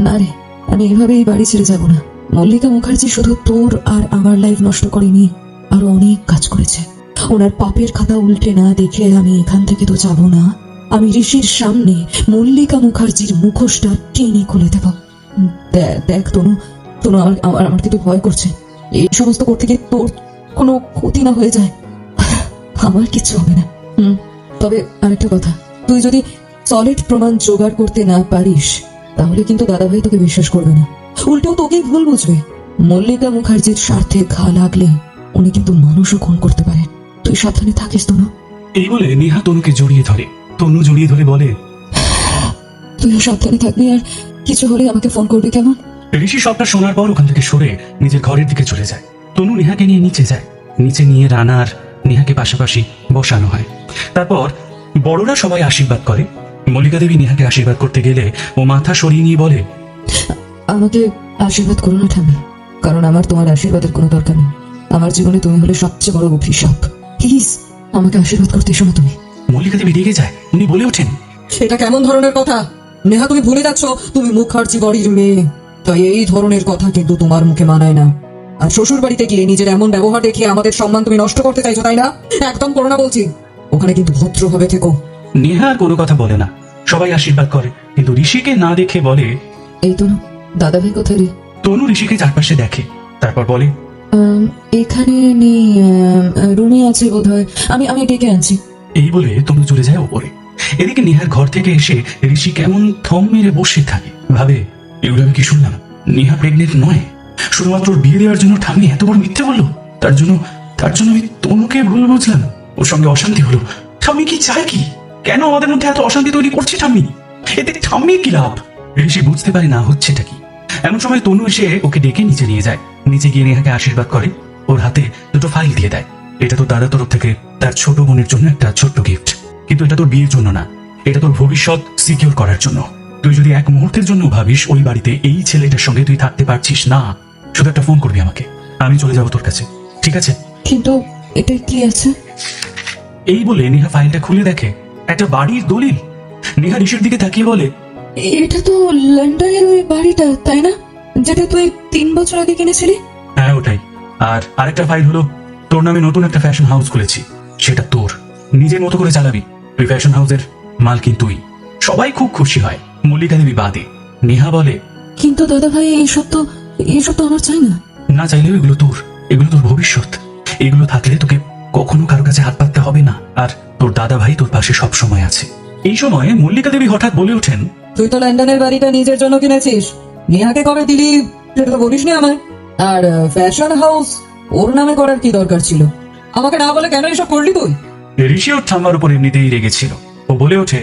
না রে, আমি এভাবে এই বাড়ি ছেড়ে যাব না। মল্লিকা মুখার্জি শুধু তোর আর আমার লাইফ নষ্ট করেনি, আরো অনেক কাজ করেছে। ওনার পাপের খাতা উল্টে না দেখে আমি এখান থেকে তো যাব না। আমি ঋষির সামনে মল্লিকা মুখার্জির মুখোশটা টেনে খুলে দেব। দেখ তনু, আমার কিন্তু ভয় করছে। এই সমস্ত করতে গিয়ে তোর কোনো ক্ষতি না হয়ে যায়। আমার কিছু হবে না। তবে আরেকটা কথা, তুই যদি সলিড প্রমাণ জোগাড় করতে না পারিস তাহলে কিন্তু দাদাভাই তোকে বিশ্বাস করবে না, উল্টেও তোকেই ভুল বুঝবে। মল্লিকা মুখার্জির স্বার্থে ঘা লাগলে উনি কিন্তু মানুষও খুন করতে পারেন। তুই সাবধানে থাকিস তনু। এই বলে নেহা তনুকে জড়িয়ে ধরে। তনু জড়িয়ে ধরে বলে, তুইও সাবধানে থাকবি, আর কিছু হলে আমাকে ফোন করবি কেমন? ঋষি সবটা শোনার পর ওখান থেকে সরে নিজের ঘরের দিকে চলে যায়। তনু নেহাকে নিয়ে নিচে যায়। নিচে নিয়ে রানা আর নেহাকে পাশাপাশি বসানো হয়। তারপর বড়রা সবাই আশীর্বাদ করে। মল্লিকা দেবী নেহাকে আশীর্বাদ করতে গেলে ও মাথা সরিয়ে নিয়ে বলে, আমাকে আশীর্বাদ করো না ঠাম্মি, কারণ আমার তোমার আশীর্বাদের কোনো দরকার নেই। আমার জীবনে তুমি হলে সবচেয়ে বড় অভিশাপ। প্লিজ আমাকে আশীর্বাদ করতে এসো না তুমি। মল্লিকা দেবী রেগে যায়। উনি বলে ওঠেন, সেটা কেমন ধরনের কথা নেহা? তুমি ভুলে যাচ্ছ তুমি মুখার্জি বাড়ির মেয়ে, তাই এই ধরনের কথা কিন্তু তোমার মুখে মানায় না। আর শ্বশুর বাড়িতে গিয়ে নিজের এমন ব্যবহার দেখিয়ে আমাদের সম্মান তুমি নষ্ট করতে চাইছো, তাই না? একদম করো না বলছি। ওখানে কিন্তু ভদ্রভাবে থেকো। নেহা আর কোনো কথা বলে না। সবাই আশীর্বাদ করে, কিন্তু ঋষিকে না দেখে বলে, এই তনু, দাদাভাই কোথায় রে? তনু ঋষিকে চারপাশে দেখে। তারপর বলে, এখানে নেই, রুমে আছে বোধহয়। আমি ডেকে আনছি। এই বলে তনু চলে যায় ওপরে। এদিকে নেহার ঘর থেকে এসে ঋষি কেমন থম মেরে বসে থাকে। ভাবে, এগুলো আমি কি শুনলাম? নেহা প্রেগনেন্ট নয়, শুধুমাত্র ওর বিয়ে দেওয়ার জন্য ঠাম্মি এত বড় মিথ্যে বললো। তার জন্য আমি তনুকে ভুল বুঝলাম। ওর সঙ্গে অশান্তি হলো। ঠাম্মি কি চায় কি? কেন আমাদের মধ্যে এত অশান্তি তৈরি করছে ঠাম্মি? এতে ঠাম্মির কি লাভ? ঋষি বুঝতে পারে না হচ্ছেটা কি। এমন সময় তনু এসে ওকে ডেকে নিচে নিয়ে যায়। নিচে গিয়ে নেহাকে আশীর্বাদ করে। ওর হাতে দুটো ফাইল দিয়ে দেয়। এটা তোর দাদার তরফ থেকে তার ছোট বোনের জন্য একটা ছোট্ট গিফট, কিন্তু এটা তোর বিয়ের জন্য না, এটা তোর ভবিষ্যৎ সিকিউর করার জন্য। তুই যদি এক মুহূর্তের জন্য ভাবিস ওই বাড়িতে এই ছেলেটার সঙ্গে তুই থাকতে পারছিস না, শুধু একটা ফোন করবি আমাকে, আমি চলে যাবো তোর কাছে, ঠিক আছে? কিন্তু এটা কি আছে? এই বলে নেহা ফাইলটা খুলে দেখে একটা বাড়ির দলিল। নেহা ঋষির দিকে তাকিয়ে বলে, এটা তো লন্ডনের ওই বাড়িটা, তাই না? যেটা তুই 3 বছর আগে কিনেছিলি। হ্যাঁ ওটাই। আর আরেকটা ফাইল হলো, তোর নামে নতুন একটা ফ্যাশন হাউস খুলেছি, সেটা তোর, নিজের মতো করে চালাবি। ওই ফ্যাশন হাউসের মালকিন তুই। সবাই খুব খুশি হয়, মল্লিকা দেবী বাদে। নেহা বলে, কিন্তু দাদা ভাই, এইসব তো আমার চাই না। না চাইলেও এগুলো তোর, এগুলো তোর ভবিষ্যৎ। এগুলো থাকলে তোকে কখনো কারো কাছে হাত পাততে হবে না। আর তোর দাদা ভাই তোর পাশে সব সময় আছে। এই সময় মল্লিকা দেবী হঠাৎ বলে ওঠেন, তুই তো লন্ডনের বাড়িটা নিজের জন্য কিনেছিস, নেহাকে কবে দিলি সেটা তো বলিস না আমায়। আর ফ্যাশন হাউস ওর নামে করার কি দরকার ছিল? আমাকে না বলে কেন এসব করলি তুই? ঋষি ওর ঠাম্মার উপর এমনিতেই রেগেছিল। ও বলে ওঠে,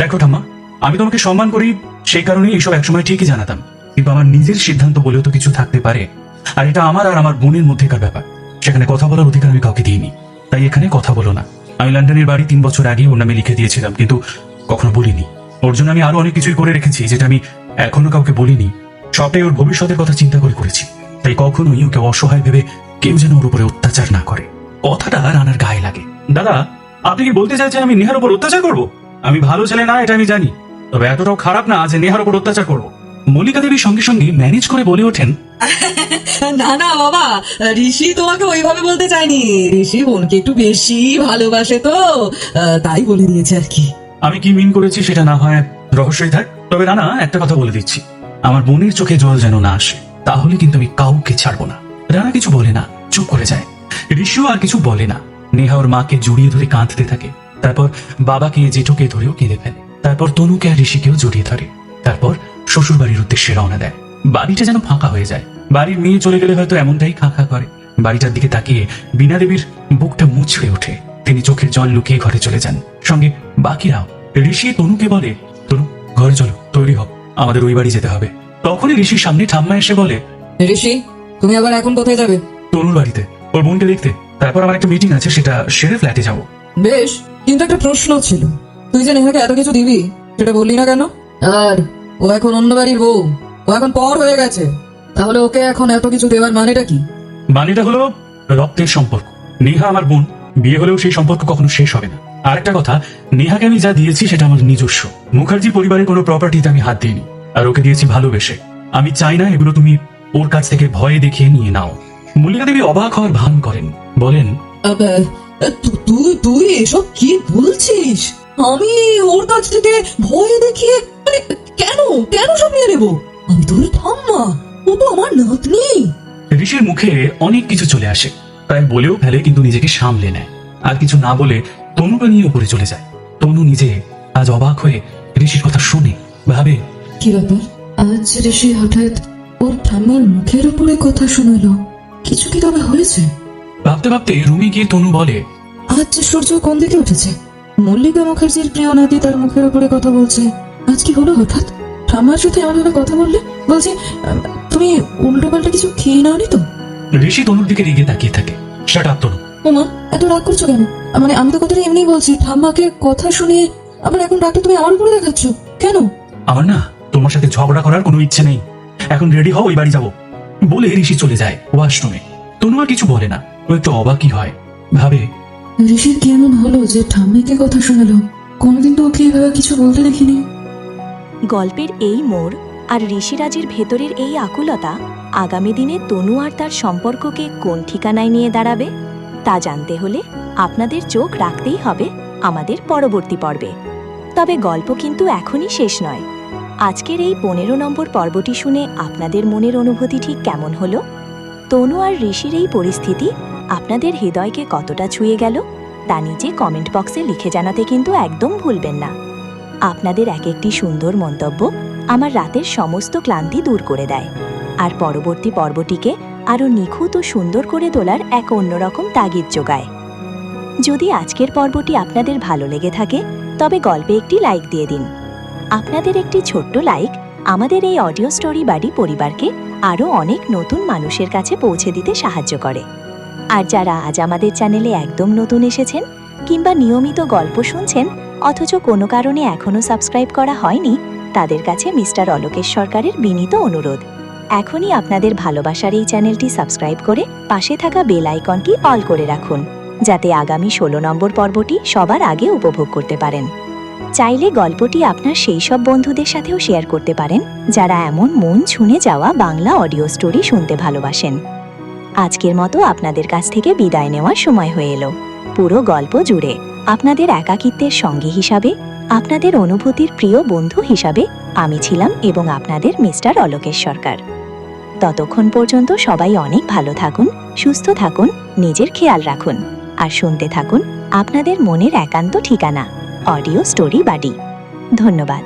দেখো ঠাম্মা, আমি তোমাকে সম্মান করি, সেই কারণেই এইসব একসময় ঠিকই জানাতাম, কিন্তু আমার নিজের সিদ্ধান্ত বলেও তো কিছু থাকতে পারে। আর এটা আমার আর আমার বোনের মধ্যেকার ব্যাপার, সেখানে কথা বলার অধিকার আমি কাউকে দিইনি, তাই এখানে কথা বলো না। আমি লন্ডনের বাড়ি 3 বছর আগে ওর নামে লিখে দিয়েছিলাম, কিন্তু কখনো বলিনি। ওর জন্য আমি আরো অনেক কিছুই করে রেখেছি যেটা আমি এখনো কাউকে বলিনি। সবটাই ওর ভবিষ্যতের কথা চিন্তা করে করেছি, তাই কখনোই ওকে অসহায় ভেবে কেউ যেন ওর উপরে অত্যাচার না করে। কথাটা রানার গায়ে লাগে। দাদা, আপনি কি বলতে চাইছেন আমি নেহার উপর অত্যাচার করব? আমি ভালো ছেলে না, এটা আমি জানি, তবে এতটাও খারাপ না যে নেহার উপর অত্যাচার করব। মল্লিকা দেবী সঙ্গে সঙ্গে ম্যানেজ করে বলে ওঠেন, না না বাবা, ঋষি তোমাকে ওইভাবে বলতে চাইনি। ঋষি বোনকে একটু বেশি ভালোবাসে তো, তাই বলে দিয়েছে আর কি। আমি কি মিন করেছি সেটা না হয় রহস্যই থাক। তবে রানা, একটা কথা বলে দিচ্ছি, আমার বোনের চোখে জল যেন না আসে, তাহলে কিন্তু আমি কাউকে ছাড়বো না। রানা কিছু বলে না, চুপ করে যায়। ঋষিও আর কিছু বলে না। নেহা ওর মাকে জড়িয়ে ধরে কাঁদতে থাকে। তারপর বাবাকে জেঠুকে ধরেও কেঁদে ফেলে। তারপর তনুকে আর ঋষিকেও জড়িয়ে ধরে। তারপর শ্বশুর বাড়ির উদ্দেশ্যে রওনা দেয়। বাড়িটা যেন ফাঁকা হয়ে যায়। বাড়ির মেয়ে চলে গেলে হয়তো এমনটাই খা খা করে। বাড়িটার দিকে তাকিয়ে বীণা দেবীর বুকটা মুচড়ে ওঠে। তিনি চোখের জল লুকিয়ে ঘরে চলে যান, সঙ্গে বাকিরাও। ঋষি তনুকে বলে, তনু ঘরে চলো, তৈরি হও, আমাদের ওই বাড়ি যেতে হবে। তখনই ঋষির সামনে ঠাম্মা এসে বলে, ঋষি, তুমি আবার এখন কোথায় যাবে? তনুর বাড়িতে, ওর বোনকে দেখতে। তারপর আমার একটা মিটিং আছে, সেটা সেরে ফ্ল্যাটে যাবো। বেশ, কিন্তু একটা প্রশ্ন ছিল, তুই যে নেহাকে এত কিছু দিবি সেটা বললি না কেন? আর ও এখন অন্য বাড়ির বউ, ও এখন পর হয়ে গেছে, তাহলে ওকে এখন এত কিছু দেওয়ার মানেটা কি? মানেটা হলো রক্তের সম্পর্ক। নেহা আমার বোন, বিয়ে হলেও সেই সম্পর্ক কখনো শেষ হবে না। আর একটা কথা, নেহাকে আমি যা দিয়েছি সেটা আমার নিজস্ব। মুখার্জি পরিবারের কোনো প্রপার্টিতে আমি হাত দিইনি, আর ওকে দিয়েছি ভালোবেসে। আমি চাই না এগুলো তুমি ওর কাছ থেকে ভয়ে দেখিয়ে নিয়ে নাও। মল্লিকা দেবী অবাক হওয়ার ভান করেন, বলেন, তুই তুই এসব কি বলছিস? আমি ওর কাছ থেকে ভয় দেখিয়ে মানে কেন কেন সব নিয়ে নেবো? আমি তোর ঠাম্মা, ও তো আমার নাতনি। ঋষির মুখে অনেক কিছু চলে আসে, প্রায় বলেও ফেলে, কিন্তু নিজেকে সামলে নেয়। আর কিছু না বলে তনুকে নিয়ে উপরে চলে যায়। তনু নিজে আজ অবাক হয়ে ঋষির কথা শুনে ভাবে, কি ব্যাপার, আজ ঋষি হঠাৎ ওর ঠাম্মার মুখের উপরে কথা শোনালো? কিছু কি তবে হয়েছে? ভাবতে ভাবতে রুমে গিয়ে তনু বলে, আজ যে সূর্য কোন দিকে উঠেছে? মল্লিকা মুখার্জির প্রিয় নাতি তার মুখের উপরে কথা বলছে, আজ কি হলো হঠাৎ? ঠাম্মার সাথে এমনভাবে কথা বললে? বলছি, তুমি উল্টো পাল্টা কিছু খেয়ে নাওনি তো? ঋষি তনুর দিকে রেগে তাকিয়ে থাকে। শাট আপ তনু। ওমা, এত রাগ করছো কেন? মানে আমি তো কথাটা এমনি বলছি, ঠাম্মাকে কথা শুনিয়ে আবার এখন রাগটা তুমি আমার উপরে দেখাচ্ছ কেন? আমার না তোমার সাথে ঝগড়া করার কোনো ইচ্ছে নেই। এখন রেডি হও, ওই বাড়ি যাবো বলে ঋষি চলে যায় ওয়াশরুমে। তনু আর কিছু বলে না, ও একটু অবাকই হয়, ভাবে, ঋষির কেমন হলো যে ঠাম্মাকে কথা শোনালো? কোনোদিন তো ওকে এভাবে কিছু বলতে দেখিনি। গল্পের এই মোড় আর ঋষিরাজের ভেতরের এই আকুলতা আগামী দিনে তনু আর তার সম্পর্ককে কোন ঠিকানায় নিয়ে দাঁড়াবে তা জানতে হলে আপনাদের চোখ রাখতেই হবে আমাদের পরবর্তী পর্বে। তবে গল্প কিন্তু এখনই শেষ নয়। আজকের এই 15 নম্বর পর্বটি শুনে আপনাদের মনের অনুভূতি ঠিক কেমন হলো? তনু আর ঋষির এই পরিস্থিতি আপনাদের হৃদয়কে কতটা ছুঁয়ে গেল তা নিজে কমেন্ট বক্সে লিখে জানাতে কিন্তু একদম ভুলবেন না। আপনাদের এক একটি সুন্দর মন্তব্য আমার রাতের সমস্ত ক্লান্তি দূর করে দেয়, আর পরবর্তী পর্বটিকে আরও নিখুঁত ও সুন্দর করে তোলার এক অন্যরকম তাগিদ যোগায়। যদি আজকের পর্বটি আপনাদের ভালো লেগে থাকে তবে গল্পে একটি লাইক দিয়ে দিন। আপনাদের একটি ছোট্ট লাইক আমাদের এই অডিও স্টোরি বাড়ি পরিবারকে আরও অনেক নতুন মানুষের কাছে পৌঁছে দিতে সাহায্য করে। আর যারা আজ আমাদের চ্যানেলে একদম নতুন এসেছেন কিংবা নিয়মিত গল্প শুনছেন অথচ কোনো কারণে এখনও সাবস্ক্রাইব করা হয়নি, তাদের কাছে মিস্টার অলোকেশ সরকারের বিনীত অনুরোধ, এখনই আপনাদের ভালোবাসার এই চ্যানেলটি সাবস্ক্রাইব করে পাশে থাকা বেল আইকনটি অল করে রাখুন, যাতে আগামী 16 নম্বর পর্বটি সবার আগে উপভোগ করতে পারেন। চাইলে গল্পটি আপনার সেই সব বন্ধুদের সাথেও শেয়ার করতে পারেন যারা এমন মন ছুঁয়ে যাওয়া বাংলা অডিও স্টোরি শুনতে ভালোবাসেন। আজকের মতো আপনাদের কাছ থেকে বিদায় নেওয়ার সময় হয়ে এলো। পুরো গল্প জুড়ে আপনাদের একাকিত্বের সঙ্গী হিসাবে, আপনাদের অনুভূতির প্রিয় বন্ধু হিসাবে আমি ছিলাম এবং আপনাদের মিস্টার অলোকেশ সরকার। ততক্ষণ পর্যন্ত সবাই অনেক ভালো থাকুন, সুস্থ থাকুন, নিজের খেয়াল রাখুন আর শুনতে থাকুন আপনাদের মনের একান্ত ঠিকানা অডিও স্টোরি বাড়ি। ধন্যবাদ।